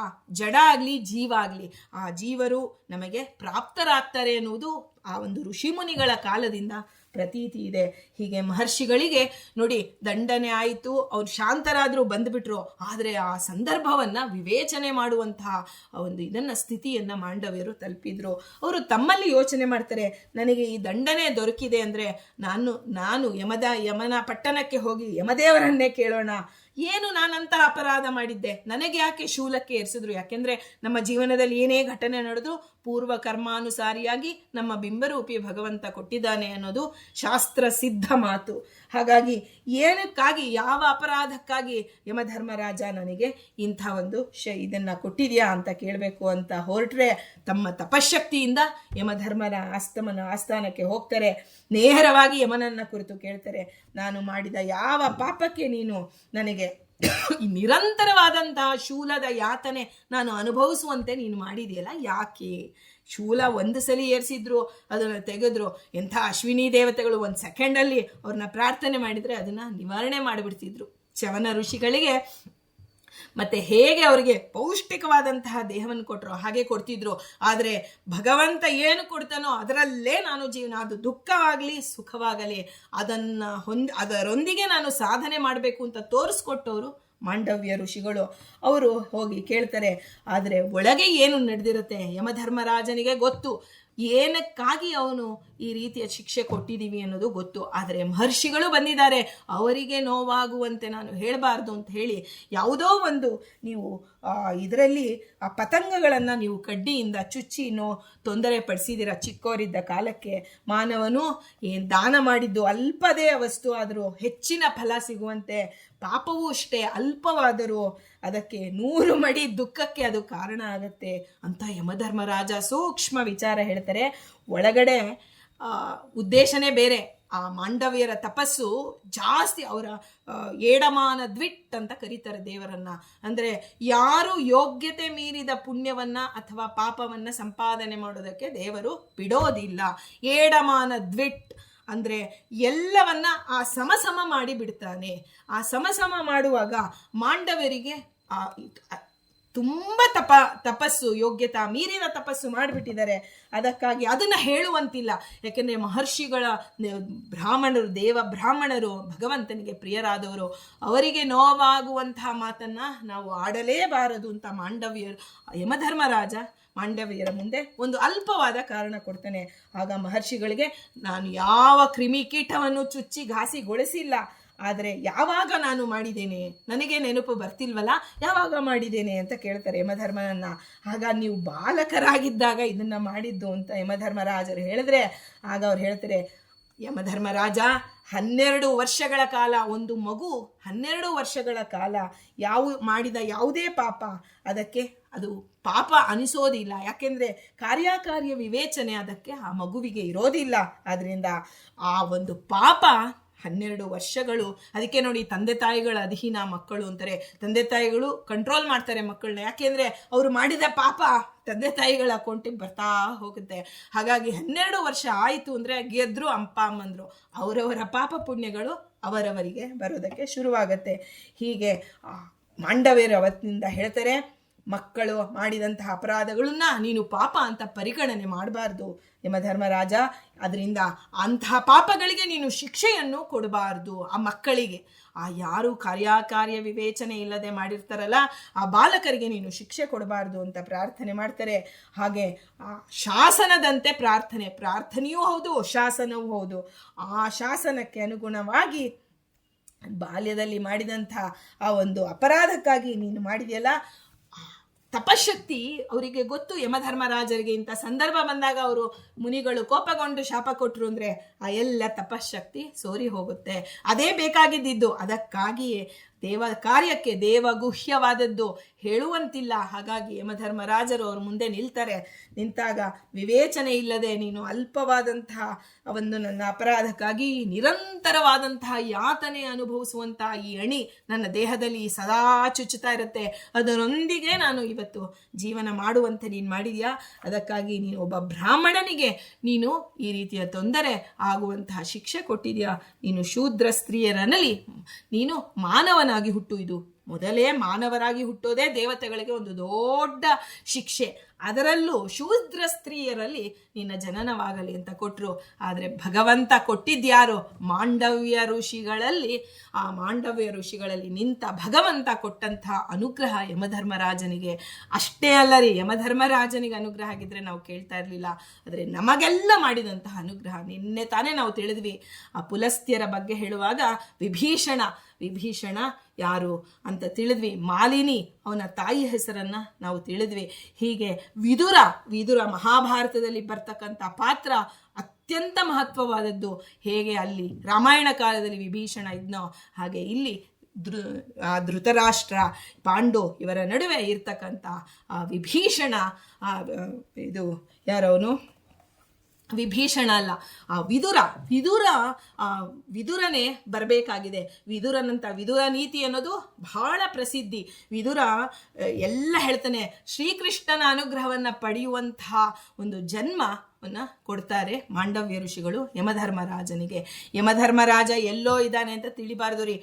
[SPEAKER 1] ಜಡ ಆಗಲಿ ಜೀವ ಆಗಲಿ ಆ ಜೀವರು ನಮಗೆ ಪ್ರಾಪ್ತರಾಗ್ತಾರೆ ಎನ್ನುವುದು ಆ ಒಂದು ಋಷಿಮುನಿಗಳ ಕಾಲದಿಂದ ಪ್ರತೀತಿ ಇದೆ. ಹೀಗೆ ಮಹರ್ಷಿಗಳಿಗೆ ನೋಡಿ, ದಂಡನೆ ಆಯಿತು, ಅವ್ರು ಶಾಂತರಾದರೂ ಬಂದುಬಿಟ್ರು. ಆದರೆ ಆ ಸಂದರ್ಭವನ್ನು ವಿವೇಚನೆ ಮಾಡುವಂತಹ ಒಂದು ಸ್ಥಿತಿಯನ್ನು ಮಾಂಡವ್ಯರು ತಲುಪಿದ್ರು. ಅವರು ತಮ್ಮಲ್ಲಿ ಯೋಚನೆ ಮಾಡ್ತಾರೆ, ನನಗೆ ಈ ದಂಡನೆ ದೊರಕಿದೆ ಅಂದರೆ ನಾನು ಯಮನ ಪಟ್ಟಣಕ್ಕೆ ಹೋಗಿ ಯಮದೇವರನ್ನೇ ಕೇಳೋಣ, ಏನು ನಾನಂತಹ ಅಪರಾಧ ಮಾಡಿದ್ದೆ, ನನಗೆ ಯಾಕೆ ಶೂಲಕ್ಕೆ ಏರಿಸಿದ್ರು? ಯಾಕೆಂದರೆ ನಮ್ಮ ಜೀವನದಲ್ಲಿ ಏನೇ ಘಟನೆ ನಡೆದು ಪೂರ್ವ ಕರ್ಮಾನುಸಾರಿಯಾಗಿ ನಮ್ಮ ಬಿಂಬರೂಪಿ ಭಗವಂತ ಕೊಟ್ಟಿದ್ದಾನೆ ಅನ್ನೋದು ಶಾಸ್ತ್ರ ಸಿದ್ಧ ಮಾತು. ಹಾಗಾಗಿ ಏನಕ್ಕಾಗಿ, ಯಾವ ಅಪರಾಧಕ್ಕಾಗಿ ಯಮಧರ್ಮರಾಜ ನನಗೆ ಇಂಥ ಒಂದು ಇದನ್ನು ಕೊಟ್ಟಿದೆಯಾ ಅಂತ ಕೇಳಬೇಕು ಅಂತ ಹೊರಟ್ರೆ ತಮ್ಮ ತಪಶಕ್ತಿಯಿಂದ ಯಮಧರ್ಮರ ಆಸ್ಥಾನಕ್ಕೆ ಹೋಗ್ತಾರೆ. ನೇರವಾಗಿ ಯಮನನ್ನ ಕುರಿತು ಕೇಳ್ತಾರೆ, ನಾನು ಮಾಡಿದ ಯಾವ ಪಾಪಕ್ಕೆ ನೀನು ನನಗೆ ನಿರಂತರವಾದಂತಹ ಶೂಲದ ಯಾತನೆ ನಾನು ಅನುಭವಿಸುವಂತೆ ನೀನು ಮಾಡಿದೆಯಲ್ಲ, ಯಾಕೆ? ಶೂಲ ಒಂದು ಸಲ ಏರಿಸಿದ್ರು, ಅದನ್ನು ತೆಗೆದ್ರು. ಎಂಥ ಅಶ್ವಿನಿ ದೇವತೆಗಳು ಒಂದು ಸೆಕೆಂಡಲ್ಲಿ ಅವ್ರನ್ನ ಪ್ರಾರ್ಥನೆ ಮಾಡಿದರೆ ಅದನ್ನು ನಿವಾರಣೆ ಮಾಡಿಬಿಡ್ತಿದ್ರು. ಚವನ ಋಷಿಗಳಿಗೆ ಮತ್ತೆ ಹೇಗೆ ಅವರಿಗೆ ಪೌಷ್ಟಿಕವಾದಂತಹ ದೇಹವನ್ನು ಕೊಟ್ಟರು ಹಾಗೆ ಕೊಡ್ತಿದ್ರು. ಆದರೆ ಭಗವಂತ ಏನು ಕೊಡ್ತಾನೋ ಅದರಲ್ಲೇ ನಾನು ಜೀವನ, ಅದು ದುಃಖವಾಗಲಿ ಸುಖವಾಗಲಿ ಅದರೊಂದಿಗೆ ನಾನು ಸಾಧನೆ ಮಾಡಬೇಕು ಅಂತ ತೋರಿಸ್ಕೊಟ್ಟವರು ಮಾಂಡವ್ಯ ಋಷಿಗಳು. ಅವರು ಹೋಗಿ ಕೇಳ್ತಾರೆ, ಆದರೆ ಒಳಗೆ ಏನು ನಡೆದಿರುತ್ತೆ ಯಮಧರ್ಮರಾಜನಿಗೆ ಗೊತ್ತು, ಏನಕ್ಕಾಗಿ ಅವನು ಈ ರೀತಿಯ ಶಿಕ್ಷೆ ಕೊಟ್ಟಿದ್ದೀವಿ ಅನ್ನೋದು ಗೊತ್ತು. ಆದರೆ ಮಹರ್ಷಿಗಳು ಬಂದಿದ್ದಾರೆ, ಅವರಿಗೆ ನೋವಾಗುವಂತೆ ನಾನು ಹೇಳಬಾರ್ದು ಅಂತ ಹೇಳಿ ಯಾವುದೋ ಒಂದು ನೀವು ಇದರಲ್ಲಿ ಆ ಪತಂಗಗಳನ್ನು ನೀವು ಕಡ್ಡಿಯಿಂದ ಚುಚ್ಚಿ ತೊಂದರೆ ಪಡಿಸಿದ್ದೀರ ಚಿಕ್ಕವರಿದ್ದ ಕಾಲಕ್ಕೆ. ಮಾನವನು ಏನು ದಾನ ಮಾಡಿದ್ದು ಅಲ್ಪದೇ ವಸ್ತು ಆದರೂ ಹೆಚ್ಚಿನ ಫಲ ಸಿಗುವಂತೆ, ಪಾಪವೂ ಅಷ್ಟೇ ಅಲ್ಪವಾದರೂ ಅದಕ್ಕೆ 100 ಮಡಿ ದುಃಖಕ್ಕೆ ಅದು ಕಾರಣ ಆಗತ್ತೆ ಅಂತ ಯಮಧರ್ಮರಾಜ ಸೂಕ್ಷ್ಮ ವಿಚಾರ ಹೇಳ್ತಾರೆ. ಒಳಗಡೆ ಉದ್ದೇಶನೇ ಬೇರೆ. ಆ ಮಾಂಡವ್ಯರ ತಪಸ್ಸು ಜಾಸ್ತಿ, ಅವರ ಏಡಮಾನ ದ್ವಿಟ್ ಅಂತ ಕರೀತಾರೆ ದೇವರನ್ನ. ಅಂದರೆ ಯಾರು ಯೋಗ್ಯತೆ ಮೀರಿದ ಪುಣ್ಯವನ್ನ ಅಥವಾ ಪಾಪವನ್ನ ಸಂಪಾದನೆ ಮಾಡೋದಕ್ಕೆ ದೇವರು ಬಿಡೋದಿಲ್ಲ. ಏಡಮಾನ ದ್ವಿಟ್ ಅಂದರೆ ಎಲ್ಲವನ್ನ ಆ ಸಮಸಮ ಮಾಡಿ ಬಿಡ್ತಾನೆ. ಆ ಸಮಸಮ ಮಾಡುವಾಗ ಮಾಂಡವರಿಗೆ ತುಂಬ ತಪಸ್ಸು, ಯೋಗ್ಯತಾ ಮೀರಿದ ತಪಸ್ಸು ಮಾಡಿಬಿಟ್ಟಿದ್ದಾರೆ. ಅದಕ್ಕಾಗಿ ಅದನ್ನು ಹೇಳುವಂತಿಲ್ಲ. ಯಾಕೆಂದರೆ ಮಹರ್ಷಿಗಳ ಬ್ರಾಹ್ಮಣರು ಭಗವಂತನಿಗೆ ಪ್ರಿಯರಾದವರು, ಅವರಿಗೆ ನೋವಾಗುವಂತಹ ಮಾತನ್ನು ನಾವು ಆಡಲೇಬಾರದು ಅಂತ ಯಮಧರ್ಮರಾಜ ಮಾಂಡವ್ಯರ ಮುಂದೆ ಒಂದು ಅಲ್ಪವಾದ ಕಾರಣ ಕೊಡ್ತಾನೆ. ಆಗ ಮಹರ್ಷಿಗಳಿಗೆ, ನಾನು ಯಾವ ಕ್ರಿಮಿಕೀಟವನ್ನು ಚುಚ್ಚಿ ಘಾಸಿಗೊಳಿಸಿಲ್ಲ, ಆದರೆ ಯಾವಾಗ ನಾನು ಮಾಡಿದ್ದೇನೆ ನನಗೆ ನೆನಪು ಬರ್ತಿಲ್ವಲ್ಲ, ಯಾವಾಗ ಮಾಡಿದ್ದೇನೆ ಅಂತ ಕೇಳ್ತಾರೆ ಯಮಧರ್ಮನನ್ನ. ಆಗ ನೀವು ಬಾಲಕರಾಗಿದ್ದಾಗ ಇದನ್ನು ಮಾಡಿದ್ದು ಅಂತ ಯಮಧರ್ಮರಾಜರು ಹೇಳಿದ್ರೆ, ಆಗ ಅವ್ರು ಹೇಳ್ತಾರೆ, ಯಮಧರ್ಮರಾಜ 12 ವರ್ಷಗಳ ಕಾಲ, ಒಂದು ಮಗು 12 ವರ್ಷಗಳ ಕಾಲ ಮಾಡಿದ ಯಾವುದೇ ಪಾಪ ಅದಕ್ಕೆ ಅದು ಪಾಪ ಅನಿಸೋದಿಲ್ಲ. ಯಾಕೆಂದರೆ ಕಾರ್ಯಕಾರ್ಯ ವಿವೇಚನೆ ಅದಕ್ಕೆ ಆ ಮಗುವಿಗೆ ಇರೋದಿಲ್ಲ. ಆದ್ದರಿಂದ ಆ ಒಂದು ಪಾಪ 12 ವರ್ಷಗಳು. ಅದಕ್ಕೆ ನೋಡಿ, ತಂದೆ ತಾಯಿಗಳ ಅಧೀನ ಮಕ್ಕಳು ಅಂತಾರೆ. ತಂದೆ ತಾಯಿಗಳು ಕಂಟ್ರೋಲ್ ಮಾಡ್ತಾರೆ ಮಕ್ಕಳನ್ನ, ಯಾಕೆಂದ್ರೆ ಅವರು ಮಾಡಿದ ಪಾಪ ತಂದೆ ತಾಯಿಗಳ ಅಕೌಂಟಿಗೆ ಬರ್ತಾ ಹೋಗುತ್ತೆ. ಹಾಗಾಗಿ 12 ವರ್ಷ ಆಯಿತು ಅಂದರೆ ಗೆದ್ರು ಅಪ್ಪ ಅಮ್ಮಂದ್ರು, ಅವರವರ ಪಾಪ ಪುಣ್ಯಗಳು ಅವರವರಿಗೆ ಬರೋದಕ್ಕೆ ಶುರುವಾಗತ್ತೆ. ಹೀಗೆ ಮಾಂಡವ್ಯರು ಅವತ್ತಿನಿಂದ ಹೇಳ್ತಾರೆ, ಮಕ್ಕಳು ಮಾಡಿದಂತಹ ಅಪರಾಧಗಳನ್ನ ನೀನು ಪಾಪ ಅಂತ ಪರಿಗಣನೆ ಮಾಡಬಾರ್ದು ಯಮಧರ್ಮರಾಜ. ಅದರಿಂದ ಅಂತಹ ಪಾಪಗಳಿಗೆ ನೀನು ಶಿಕ್ಷೆಯನ್ನು ಕೊಡಬಾರ್ದು ಆ ಮಕ್ಕಳಿಗೆ. ಆ ಯಾರು ಕಾರ್ಯಕಾರ್ಯ ವಿವೇಚನೆ ಇಲ್ಲದೆ ಮಾಡಿರ್ತಾರಲ್ಲ ಆ ಬಾಲಕರಿಗೆ ನೀನು ಶಿಕ್ಷೆ ಕೊಡಬಾರ್ದು ಅಂತ ಪ್ರಾರ್ಥನೆ ಮಾಡ್ತಾರೆ. ಹಾಗೆ ಆ ಶಾಸನದಂತೆ ಪ್ರಾರ್ಥನೆಯೂ ಹೌದು, ಶಾಸನವೂ ಹೌದು. ಆ ಶಾಸನಕ್ಕೆ ಅನುಗುಣವಾಗಿ ಬಾಲ್ಯದಲ್ಲಿ ಮಾಡಿದಂಥ ಆ ಒಂದು ಅಪರಾಧಕ್ಕಾಗಿ ನೀನು ಮಾಡಿದೆಯಲ್ಲ, ತಪಶಕ್ತಿ ಅವರಿಗೆ ಗೊತ್ತು. ಯಮಧರ್ಮರಾಜರಿಗೆ ಇಂಥ ಸಂದರ್ಭ ಬಂದಾಗ ಅವರು ಮುನಿಗಳು ಕೋಪಗೊಂಡು ಶಾಪ ಕೊಟ್ಟರು ಅಂದರೆ ಆ ಎಲ್ಲ ತಪಶಕ್ತಿ ಸೋರಿ ಹೋಗುತ್ತೆ. ಅದೇ ಬೇಕಾಗಿದ್ದಿದ್ದು. ಅದಕ್ಕಾಗಿಯೇ ದೇವ ಕಾರ್ಯಕ್ಕೆ ದೇವಗುಹ್ಯವಾದದ್ದು ಹೇಳುವಂತಿಲ್ಲ. ಹಾಗಾಗಿ ಯಮಧರ್ಮರಾಜರು ಅವ್ರ ಮುಂದೆ ನಿಂತಾಗ ವಿವೇಚನೆ ಇಲ್ಲದೆ ನೀನು ಅಲ್ಪವಾದಂತಹ ಒಂದು ನನ್ನ ಅಪರಾಧಕ್ಕಾಗಿ ನಿರಂತರವಾದಂತಹ ಯಾತನೆ ಅನುಭವಿಸುವಂತಹ ಈ ಅಣಿ ನನ್ನ ದೇಹದಲ್ಲಿ ಸದಾ ಚುಚ್ಚುತ್ತಾ ಇರುತ್ತೆ, ಅದರೊಂದಿಗೆ ನಾನು ಇವತ್ತು ಜೀವನ ಮಾಡುವಂತೆ ನೀನು ಮಾಡಿದ್ಯಾ. ಅದಕ್ಕಾಗಿ ನೀನು ಒಬ್ಬ ಬ್ರಾಹ್ಮಣನಿಗೆ ನೀನು ಈ ರೀತಿಯ ತೊಂದರೆ ಆಗುವಂತಹ ಶಿಕ್ಷೆ ಕೊಟ್ಟಿದ್ಯಾ. ನೀನು ಶೂದ್ರ ಸ್ತ್ರೀಯರನಲ್ಲಿ ನೀನು ಮಾನವನಾಗಿ ಹುಟ್ಟು. ಇದು ಮೊದಲೇ ಮಾನವರಾಗಿ ಹುಟ್ಟೋದೇ ದೇವತೆಗಳಿಗೆ ಒಂದು ದೊಡ್ಡ ಶಿಕ್ಷೆ. ಅದರಲ್ಲೂ ಶೂದ್ರ ಸ್ತ್ರೀಯರಲ್ಲಿ ನಿನ್ನ ಜನನವಾಗಲಿ ಅಂತ ಕೊಟ್ಟರು. ಆದರೆ ಭಗವಂತ ಕೊಟ್ಟಿದ್ಯಾರು? ಮಾಂಡವ್ಯ ಋಷಿಗಳಲ್ಲಿ. ಆ ಮಾಂಡವ್ಯ ಋಷಿಗಳಲ್ಲಿ ನಿಂತ ಭಗವಂತ ಕೊಟ್ಟಂಥ ಅನುಗ್ರಹ ಯಮಧರ್ಮರಾಜನಿಗೆ. ಅಷ್ಟೇ ಅಲ್ಲ ರೀ, ಯಮಧರ್ಮರಾಜನಿಗೆ ಅನುಗ್ರಹ ಆಗಿದ್ರೆ ನಾವು ಕೇಳ್ತಾ ಇರಲಿಲ್ಲ. ಆದರೆ ನಮಗೆಲ್ಲ ಮಾಡಿದಂತಹ ಅನುಗ್ರಹ ನಿನ್ನೆ ತಾನೇ ನಾವು ತಿಳಿದ್ವಿ. ಆ ಪುಲಸ್ತ್ಯರ ಬಗ್ಗೆ ಹೇಳುವಾಗ ವಿಭೀಷಣ ಯಾರು ಅಂತ ತಿಳಿದ್ವಿ. ಮಾಲಿನಿ ಅವನ ತಾಯಿ ಹೆಸರನ್ನ ನಾವು ತಿಳಿದ್ವಿ. ಹೀಗೆ ವಿದುರ ಮಹಾಭಾರತದಲ್ಲಿ ಬರ್ತಕ್ಕಂಥ ಪಾತ್ರ ಅತ್ಯಂತ ಮಹತ್ವವಾದದ್ದು. ಹೇಗೆ ಅಲ್ಲಿ ರಾಮಾಯಣ ಕಾಲದಲ್ಲಿ ವಿಭೀಷಣ ಇದ್ನೋ ಹಾಗೆ ಇಲ್ಲಿ ಧೃತರಾಷ್ಟ್ರ ಪಾಂಡು ಇವರ ನಡುವೆ ಇರ್ತಕ್ಕಂಥ ವಿಭೀಷಣ, ಇದು ಯಾರವನು? ವಿಭೀಷಣ ಅಲ್ಲ, ಆ ವಿದುರನೇ ಬರಬೇಕಾಗಿದೆ. ವಿದುರ ನೀತಿ ಅನ್ನೋದು ಬಹಳ ಪ್ರಸಿದ್ಧಿ. ವಿದುರ ಎಲ್ಲ ಹೇಳ್ತಾನೆ, ಶ್ರೀಕೃಷ್ಣನ ಅನುಗ್ರಹವನ್ನು ಪಡೆಯುವಂತಹ ಒಂದು ಜನ್ಮವನ್ನು ಕೊಡ್ತಾರೆ ಮಾಂಡವ್ಯ ಋಷಿಗಳು ಯಮಧರ್ಮರಾಜನಿಗೆ. ಯಮಧರ್ಮರಾಜ ಎಲ್ಲೋ ಇದ್ದಾನೆ ಅಂತ ತಿಳಿಬಾರ್ದು ರೀ.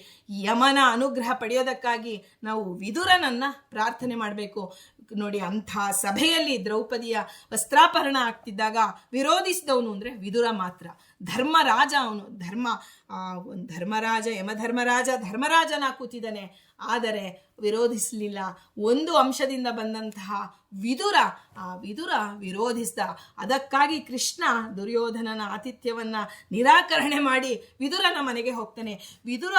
[SPEAKER 1] ಯಮನ ಅನುಗ್ರಹ ಪಡೆಯೋದಕ್ಕಾಗಿ ನಾವು ವಿದುರನನ್ನ ಪ್ರಾರ್ಥನೆ ಮಾಡಬೇಕು. ನೋಡಿ, ಅಂಥ ಸಭೆಯಲ್ಲಿ ದ್ರೌಪದಿಯ ವಸ್ತ್ರಾಪಹರಣ ಆಗ್ತಿದ್ದಾಗ ವಿರೋಧಿಸಿದವನು ಅಂದರೆ ವಿದುರ ಮಾತ್ರ. ಧರ್ಮರಾಜ ಅವನು. ಧರ್ಮರಾಜನ ಕೂತಿದ್ದಾನೆ, ಆದರೆ ವಿರೋಧಿಸಲಿಲ್ಲ. ಒಂದು ಅಂಶದಿಂದ ಬಂದಂತಹ ವಿದುರ ವಿರೋಧಿಸಿದ. ಅದಕ್ಕಾಗಿ ಕೃಷ್ಣ ದುರ್ಯೋಧನನ ಆತಿಥ್ಯವನ್ನ ನಿರಾಕರಣೆ ಮಾಡಿ ವಿದುರನ ಮನೆಗೆ ಹೋಗ್ತಾನೆ. ವಿದುರ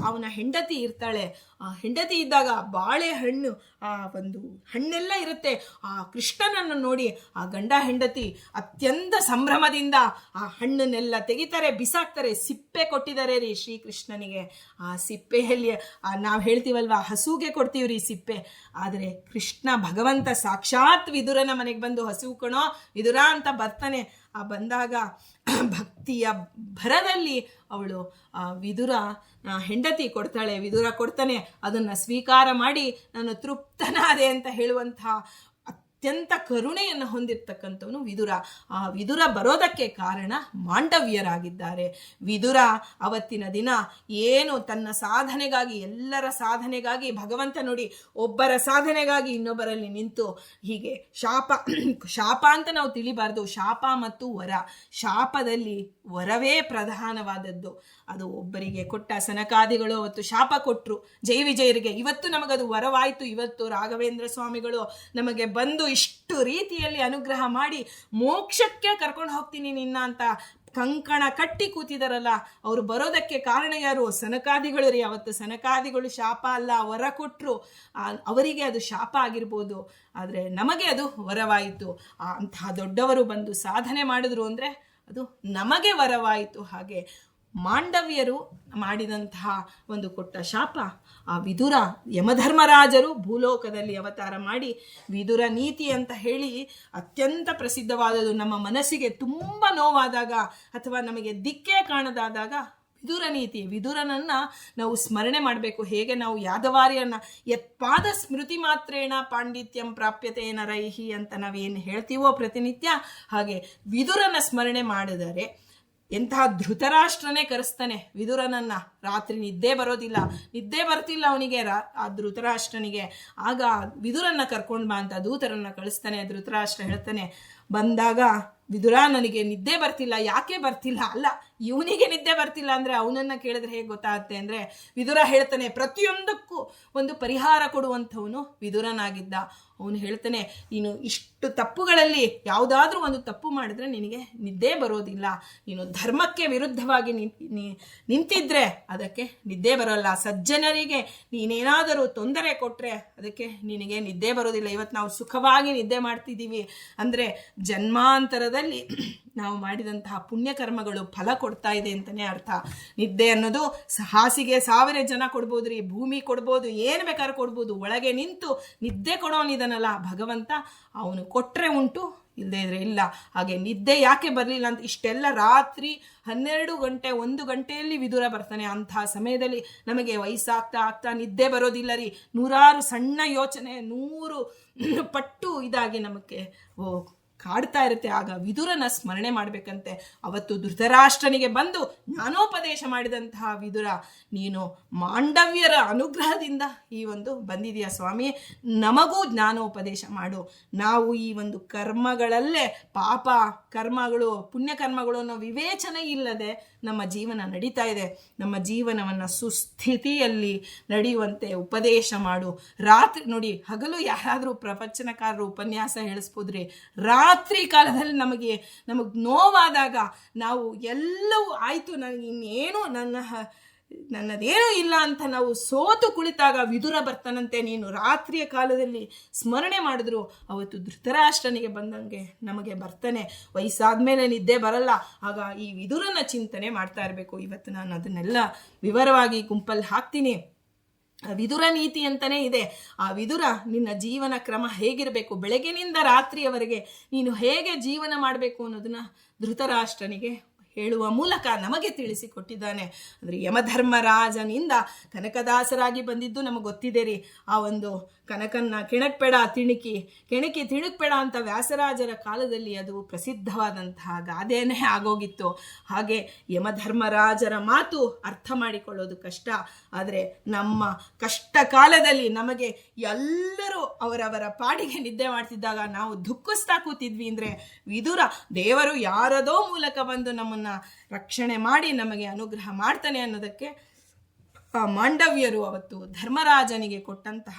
[SPEAKER 1] ಅವನ ಹೆಂಡತಿ ಇರ್ತಾಳೆ. ಆ ಹೆಂಡತಿ ಇದ್ದಾಗ ಬಾಳೆಹಣ್ಣು, ಆ ಒಂದು ಹಣ್ಣೆಲ್ಲ ಇರುತ್ತೆ. ಆ ಕೃಷ್ಣನನ್ನು ನೋಡಿ ಆ ಗಂಡ ಹೆಂಡತಿ ಅತ್ಯಂತ ಸಂಭ್ರಮದಿಂದ ಆ ಹಣ್ಣನ್ನೆಲ್ಲ ತೆಗಿತಾರೆ, ಬಿಸಾಕ್ತಾರೆ. ಸಿಪ್ಪೆ ಕೊಟ್ಟಿದ್ದಾರೆ ರೀ ಶ್ರೀಕೃಷ್ಣನಿಗೆ. ಆ ಸಿಪ್ಪೆಯಲ್ಲಿ ನಾವು ಹೇಳ್ತೀವಲ್ವಾ, ಹಸುಗೆ ಕೊಡ್ತೀವ್ರಿ ಸಿಪ್ಪೆ. ಆದರೆ ಕೃಷ್ಣ ಭಗವಂತ ಸಾಕ್ಷಾತ್ ವಿದುರನ ಮನೆಗೆ ಬಂದು ಹಸು ಕಣೋ ವಿದುರ ಅಂತ ಬರ್ತಾನೆ. ಆ ಬಂದಾಗ ಭಕ್ತಿಯ ಭರದಲ್ಲಿ ಅವಳು ವಿದುರ ಹೆಂಡತಿ ಕೊಡ್ತಾಳೆ, ವಿದುರ ಕೊಡ್ತಾನೆ. ಅದನ್ನು ಸ್ವೀಕಾರ ಮಾಡಿ ನಾನು ತೃಪ್ತನಾದೆ ಅಂತ ಹೇಳುವಂತಹ ಅತ್ಯಂತ ಕರುಣೆಯನ್ನು ಹೊಂದಿರತಕ್ಕಂಥವನು ವಿದುರ. ಆ ವಿದುರ ಬರೋದಕ್ಕೆ ಕಾರಣ ಮಾಂಡವ್ಯರಾಗಿದ್ದಾರೆ. ವಿದುರ ಅವತ್ತಿನ ದಿನ ಏನು ತನ್ನ ಸಾಧನೆಗಾಗಿ, ಎಲ್ಲರ ಸಾಧನೆಗಾಗಿ, ಭಗವಂತ ನೋಡಿ ಒಬ್ಬರ ಸಾಧನೆಗಾಗಿ ಇನ್ನೊಬ್ಬರಲ್ಲಿ ನಿಂತು ಹೀಗೆ ಶಾಪ ಅಂತ ನಾವು ತಿಳಿಬಾರ್ದು. ಶಾಪ ಮತ್ತು ವರ. ಶಾಪದಲ್ಲಿ ವರವೇ ಪ್ರಧಾನವಾದದ್ದು. ಅದು ಒಬ್ಬರಿಗೆ ಕೊಟ್ಟ ಸನಕಾದಿಗಳು ಅವತ್ತು ಶಾಪ ಕೊಟ್ಟರು ಜೈ ವಿಜಯರಿಗೆ. ಇವತ್ತು ನಮಗದು ವರವಾಯಿತು. ಇವತ್ತು ರಾಘವೇಂದ್ರ ಸ್ವಾಮಿಗಳು ನಮಗೆ ಬಂದು ಇಷ್ಟು ರೀತಿಯಲ್ಲಿ ಅನುಗ್ರಹ ಮಾಡಿ ಮೋಕ್ಷಕ್ಕೆ ಕರ್ಕೊಂಡು ಹೋಗ್ತೀನಿ ನಿನ್ನ ಅಂತ ಕಂಕಣ ಕಟ್ಟಿ ಕೂತಿದಾರಲ್ಲ, ಅವರು ಬರೋದಕ್ಕೆ ಕಾರಣ ಯಾರು? ಸನಕಾದಿಗಳು ರೀ. ಅವತ್ತು ಸನಕಾದಿಗಳು ಶಾಪ ಅಲ್ಲ, ವರ ಕೊಟ್ಟರು. ಅವರಿಗೆ ಅದು ಶಾಪ ಆಗಿರ್ಬೋದು, ಆದರೆ ನಮಗೆ ಅದು ವರವಾಯಿತು. ಅಂತಹ ದೊಡ್ಡವರು ಬಂದು ಸಾಧನೆ ಮಾಡಿದ್ರು ಅಂದರೆ ಅದು ನಮಗೆ ವರವಾಯಿತು. ಹಾಗೆ ಮಾಂಡವ್ಯರು ಮಾಡಿದಂತಹ ಒಂದು ಕೊಟ್ಟ ಶಾಪ ಆ ವಿದುರ, ಯಮಧರ್ಮರಾಜರು ಭೂಲೋಕದಲ್ಲಿ ಅವತಾರ ಮಾಡಿ ವಿದುರ ನೀತಿ ಅಂತ ಹೇಳಿ ಅತ್ಯಂತ ಪ್ರಸಿದ್ಧವಾದದ್ದು. ನಮ್ಮ ಮನಸ್ಸಿಗೆ ತುಂಬ ನೋವಾದಾಗ ಅಥವಾ ನಮಗೆ ದಿಕ್ಕೇ ಕಾಣದಾದಾಗ ವಿದುರ ನೀತಿ. ವಿದುರನನ್ನ ನಾವು ಸ್ಮರಣೆ ಮಾಡಬೇಕು. ಹೇಗೆ ನಾವು ಯಾದವಾರ್ಯನ್ನ ಯತ್ಪಾದ ಸ್ಮೃತಿ ಮಾತ್ರೇಣ ಪಾಂಡಿತ್ಯಂ ಪ್ರಾಪ್ಯತೆ ನರೈಹಿ ಅಂತ ನಾವೇನು ಹೇಳ್ತೀವೋ ಪ್ರತಿನಿತ್ಯ, ಹಾಗೆ ವಿದುರನ ಸ್ಮರಣೆ ಮಾಡಿದರೆ ಎಂತಹ ಧೃತರಾಷ್ಟ್ರನೇ ಕರೆಸ್ತಾನೆ ವಿದುರನನ್ನ. ರಾತ್ರಿ ನಿದ್ದೆ ಬರೋದಿಲ್ಲ, ನಿದ್ದೆ ಬರ್ತಿಲ್ಲ ಅವನಿಗೆ, ಆ ಧೃತರಾಷ್ಟ್ರನಿಗೆ. ಆಗ ವಿದುರನ್ನ ಕರ್ಕೊಂಡು ಬಾ ಅಂತ ದೂತರನ್ನ ಕಳಿಸ್ತಾನೆ. ಧೃತರಾಷ್ಟ್ರ ಹೇಳ್ತಾನೆ, ಬಂದಾಗ ವಿದುರ ನನಗೆ ನಿದ್ದೆ ಬರ್ತಿಲ್ಲ. ಯಾಕೆ ಬರ್ತಿಲ್ಲ? ಅಲ್ಲ, ಇವನಿಗೆ ನಿದ್ದೆ ಬರ್ತಿಲ್ಲ ಅಂದ್ರೆ ಅವನನ್ನ ಕೇಳಿದ್ರೆ ಹೇಗೆ ಗೊತ್ತಾಗುತ್ತೆ ಅಂದ್ರೆ, ವಿದುರ ಹೇಳ್ತಾನೆ ಪ್ರತಿಯೊಂದಕ್ಕೂ ಒಂದು ಪರಿಹಾರ ಕೊಡುವಂಥವನು ವಿದುರನಾಗಿದ್ದ. ಅವನು ಹೇಳ್ತಾನೆ, ನೀನು ಇಷ್ಟು ತಪ್ಪುಗಳಲ್ಲಿ ಯಾವುದಾದ್ರೂ ಒಂದು ತಪ್ಪು ಮಾಡಿದ್ರೆ ನಿನಗೆ ನಿದ್ದೆ ಬರೋದಿಲ್ಲ. ನೀನು ಧರ್ಮಕ್ಕೆ ವಿರುದ್ಧವಾಗಿ ನಿಂತಿದ್ರೆ ಅದಕ್ಕೆ ನಿದ್ದೆ ಬರೋಲ್ಲ. ಸಜ್ಜನರಿಗೆ ನೀನೇನಾದರೂ ತೊಂದರೆ ಕೊಟ್ಟರೆ ಅದಕ್ಕೆ ನಿನಗೆ ನಿದ್ದೆ ಬರೋದಿಲ್ಲ. ಇವತ್ತು ನಾವು ಸುಖವಾಗಿ ನಿದ್ದೆ ಮಾಡ್ತಿದ್ದೀವಿ ಅಂದರೆ ಜನ್ಮಾಂತರದಲ್ಲಿ ನಾವು ಮಾಡಿದಂತಹ ಪುಣ್ಯಕರ್ಮಗಳು ಫಲ ಕೊಡ್ತಾ ಇದೆ ಅಂತಲೇ ಅರ್ಥ. ನಿದ್ದೆ ಅನ್ನೋದು ಹಾಸಿಗೆ 1000 ಜನ ಕೊಡ್ಬೋದು ರೀ, ಭೂಮಿ ಕೊಡ್ಬೋದು, ಏನು ಬೇಕಾದ್ರೂ ಕೊಡ್ಬೋದು. ಒಳಗೆ ನಿಂತು ನಿದ್ದೆ ಕೊಡೋನಿದನಲ್ಲ ಭಗವಂತ, ಅವನು ಕೊಟ್ಟರೆ ಉಂಟು, ಇಲ್ಲದೆ ಇದ್ರೆ ಇಲ್ಲ. ಹಾಗೆ ನಿದ್ದೆ ಯಾಕೆ ಬರಲಿಲ್ಲ ಅಂತ ಇಷ್ಟೆಲ್ಲ ರಾತ್ರಿ 12 ಗಂಟೆ 1 ಗಂಟೆಯಲ್ಲಿ ವಿದುರ ಬರ್ತಾನೆ. ಅಂತಹ ಸಮಯದಲ್ಲಿ ನಮಗೆ ವಯಸ್ಸಾಗ್ತಾ ನಿದ್ದೆ ಬರೋದಿಲ್ಲ ರೀ. 100 ಸಣ್ಣ ಯೋಚನೆ 100 ಪಟ್ಟು ಇದಾಗಿ ನಮಗೆ ಕಾಡ್ತಾ ಇರುತ್ತೆ. ಆಗ ವಿದುರನ ಸ್ಮರಣೆ ಮಾಡಬೇಕಂತೆ. ಅವತ್ತು ಧೃತರಾಷ್ಟ್ರನಿಗೆ ಬಂದು ಜ್ಞಾನೋಪದೇಶ ಮಾಡಿದಂತಹ ವಿದುರ, ನೀನು ಮಾಂಡವ್ಯರ ಅನುಗ್ರಹದಿಂದ ಈ ಒಂದು ಬಂದಿದೆಯಾ ಸ್ವಾಮಿ, ನಮಗೂ ಜ್ಞಾನೋಪದೇಶ ಮಾಡು. ನಾವು ಈ ಒಂದು ಕರ್ಮಗಳಲ್ಲೇ ಪಾಪ ಕರ್ಮಗಳು ಪುಣ್ಯಕರ್ಮಗಳು ಅನ್ನೋ ವಿವೇಚನೆ ಇಲ್ಲದೆ ನಮ್ಮ ಜೀವನ ನಡೀತಾ ಇದೆ. ನಮ್ಮ ಜೀವನವನ್ನು ಸುಸ್ಥಿತಿಯಲ್ಲಿ ನಡೆಯುವಂತೆ ಉಪದೇಶ ಮಾಡು. ರಾತ್ರಿ ನೋಡಿ, ಹಗಲು ಯಾರಾದರೂ ಪ್ರವಚನಕಾರರು ಉಪನ್ಯಾಸ ಹೇಳಿಸ್ಬೋದ್ರಿ, ರಾತ್ರಿ ಕಾಲದಲ್ಲಿ ನಮಗೆ ನೋವಾದಾಗ ನಾವು ಎಲ್ಲವೂ ಆಯಿತು, ನನಗೆ ಇನ್ನೇನು ನನ್ನದೇನೂ ಇಲ್ಲ ಅಂತ ನಾವು ಸೋತು ಕುಳಿತಾಗ ವಿದುರ ಬರ್ತಾನಂತೆ. ನೀನು ರಾತ್ರಿಯ ಕಾಲದಲ್ಲಿ ಸ್ಮರಣೆ ಮಾಡಿದ್ರು ಅವತ್ತು ಧೃತರಾಷ್ಟ್ರನಿಗೆ ಬಂದಂಗೆ ನಮಗೆ ಬರ್ತಾನೆ. ವಯಸ್ಸಾದ್ಮೇಲೆ ನಿದ್ದೆ ಬರಲ್ಲ. ಆಗ ಈ ವಿದುರನ ಚಿಂತನೆ ಮಾಡ್ತಾ ಇರಬೇಕು. ಇವತ್ತು ನಾನು ಅದನ್ನೆಲ್ಲ ವಿವರವಾಗಿ ಗುಂಪಲ್ಲಿ ಹಾಕ್ತೀನಿ. ವಿದುರ ನೀತಿ ಅಂತಲೇ ಇದೆ. ಆ ವಿದುರ ನಿನ್ನ ಜೀವನ ಕ್ರಮ ಹೇಗಿರಬೇಕು, ಬೆಳಗಿನಿಂದ ರಾತ್ರಿಯವರೆಗೆ ನೀನು ಹೇಗೆ ಜೀವನ ಮಾಡಬೇಕು ಅನ್ನೋದನ್ನ ಧೃತರಾಷ್ಟ್ರನಿಗೆ ಹೇಳುವ ಮೂಲಕ ನಮಗೆ ತಿಳಿಸಿಕೊಟ್ಟಿದ್ದಾನೆ. ಅಂದರೆ ಯಮಧರ್ಮರಾಜನಿಂದ ಕನಕದಾಸರಾಗಿ ಬಂದಿದ್ದು ನಮಗೆ ಗೊತ್ತಿದೆ ರೀ. ಆ ಒಂದು ಕನಕನ್ನ ಕೆಣಕ್ಬೇಡ ಕೆಣಕಿ ತಿಣಕ್ಬೇಡ ಅಂತ ವ್ಯಾಸರಾಜರ ಕಾಲದಲ್ಲಿ ಅದು ಪ್ರಸಿದ್ಧವಾದಂತಹ ಗಾದೆಯೇ ಆಗೋಗಿತ್ತು. ಹಾಗೆ ಯಮಧರ್ಮರಾಜರ ಮಾತು ಅರ್ಥ ಮಾಡಿಕೊಳ್ಳೋದು ಕಷ್ಟ. ಆದರೆ ನಮ್ಮ ಕಷ್ಟ ಕಾಲದಲ್ಲಿ ನಮಗೆ ಎಲ್ಲರೂ ಅವರವರ ಪಾಡಿಗೆ ನಿದ್ದೆ ಮಾಡ್ತಿದ್ದಾಗ ನಾವು ದುಃಖಿಸ್ತಾ ಕೂತಿದ್ವಿ ಅಂದರೆ ವಿದುರ ದೇವರು ಯಾರದೋ ಮೂಲಕ ಬಂದು ನಮ್ಮನ್ನು ರಕ್ಷಣೆ ಮಾಡಿ ನಮಗೆ ಅನುಗ್ರಹ ಮಾಡ್ತಾನೆ ಅನ್ನೋದಕ್ಕೆ ಮಾಂಡವ್ಯರು ಅವತ್ತು ಧರ್ಮರಾಜನಿಗೆ ಕೊಟ್ಟಂತಹ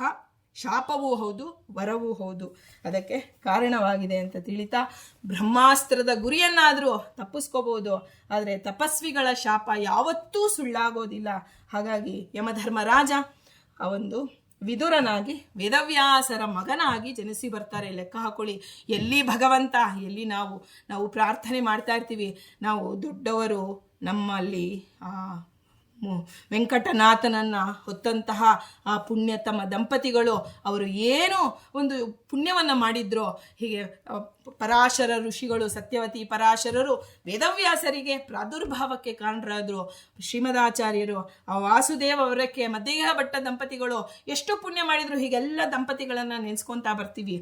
[SPEAKER 1] ಶಾಪವೂ ಹೌದು, ವರವೂ ಹೌದು. ಅದಕ್ಕೆ ಕಾರಣವಾಗಿದೆ ಅಂತ ತಿಳಿತಾ, ಬ್ರಹ್ಮಾಸ್ತ್ರದ ಗುರಿಯನ್ನಾದರೂ ತಪ್ಪಿಸ್ಕೋಬಹುದು, ಆದರೆ ತಪಸ್ವಿಗಳ ಶಾಪ ಯಾವತ್ತೂ ಸುಳ್ಳಾಗೋದಿಲ್ಲ. ಹಾಗಾಗಿ ಯಮಧರ್ಮರಾಜ ಆ ಒಂದು ವಿದುರನಾಗಿ ವೇದವ್ಯಾಸರ ಮಗನಾಗಿ ಜನಿಸಿ ಬರ್ತಾರೆ. ಲೆಕ್ಕ ಹಾಕೊಳ್ಳಿ, ಎಲ್ಲಿ ಭಗವಂತ, ಎಲ್ಲಿ ನಾವು ಪ್ರಾರ್ಥನೆ ಮಾಡ್ತಾ ಇರ್ತೀವಿ. ನಾವು ದೊಡ್ಡವರು ನಮ್ಮಲ್ಲಿ ವೆಂಕಟನಾಥನನ್ನು ಹೊತ್ತಂತಹ ಆ ಪುಣ್ಯತಮ ದಂಪತಿಗಳು ಅವರು ಏನು ಒಂದು ಪುಣ್ಯವನ್ನು ಮಾಡಿದ್ರೋ, ಹೀಗೆ ಪರಾಶರ ಋಷಿಗಳು, ಸತ್ಯವತಿ ಪರಾಶರರು ವೇದವ್ಯಾಸರಿಗೆ ಪ್ರಾದುರ್ಭಾವಕ್ಕೆ ಕಾರಣರಾದರು. ಶ್ರೀಮದಾಚಾರ್ಯರು, ಆ ವಾಸುದೇವ ಅವರಕ್ಕೆ ಮಧ್ಯಗ ಭಟ್ಟ ದಂಪತಿಗಳು ಎಷ್ಟು ಪುಣ್ಯ ಮಾಡಿದ್ರು. ಹೀಗೆಲ್ಲ ದಂಪತಿಗಳನ್ನು ನೆನೆಸ್ಕೊತಾ ಬರ್ತೀವಿ.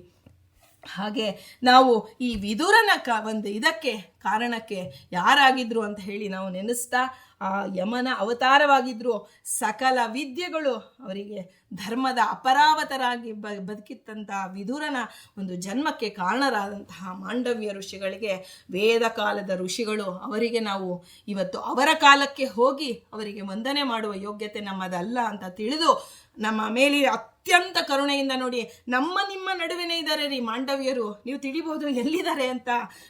[SPEAKER 1] ಹಾಗೆ ನಾವು ಈ ವಿದುರನ ಒಂದು ಇದಕ್ಕೆ ಕಾರಣಕ್ಕೆ ಯಾರಾಗಿದ್ರು ಅಂತ ಹೇಳಿ ನಾವು ನೆನೆಸ್ತಾ, ಆ ಯಮನ ಅವತಾರವಾಗಿದ್ರು. ಸಕಲ ವಿದ್ಯೆಗಳು ಅವರಿಗೆ ಧರ್ಮದ ಅಪರಾವತರಾಗಿ ಬದುಕಿತ್ತಂತಹ ವಿದುರನ ಒಂದು ಜನ್ಮಕ್ಕೆ ಕಾರಣರಾದಂತಹ ಮಾಂಡವ್ಯ ಋಷಿಗಳಿಗೆ, ವೇದ ಕಾಲದ ಋಷಿಗಳು, ಅವರಿಗೆ ನಾವು ಇವತ್ತು ಅವರ ಕಾಲಕ್ಕೆ ಹೋಗಿ ಅವರಿಗೆ ವಂದನೆ ಮಾಡುವ ಯೋಗ್ಯತೆ ನಮ್ಮದಲ್ಲ ಅಂತ ತಿಳಿದು, ನಮ್ಮ ಮೇಲೆ ಅತ್ಯಂತ ಕರುಣೆಯಿಂದ ನೋಡಿ, ನಿಮ್ಮ ನಡುವೆನೇ ಇದ್ದಾರೆ ರೀ ಮಾಂಡವ್ಯರು, ನೀವು ತಿಳಿಬಹುದು ಎಲ್ಲಿದ್ದಾರೆ ಅಂತ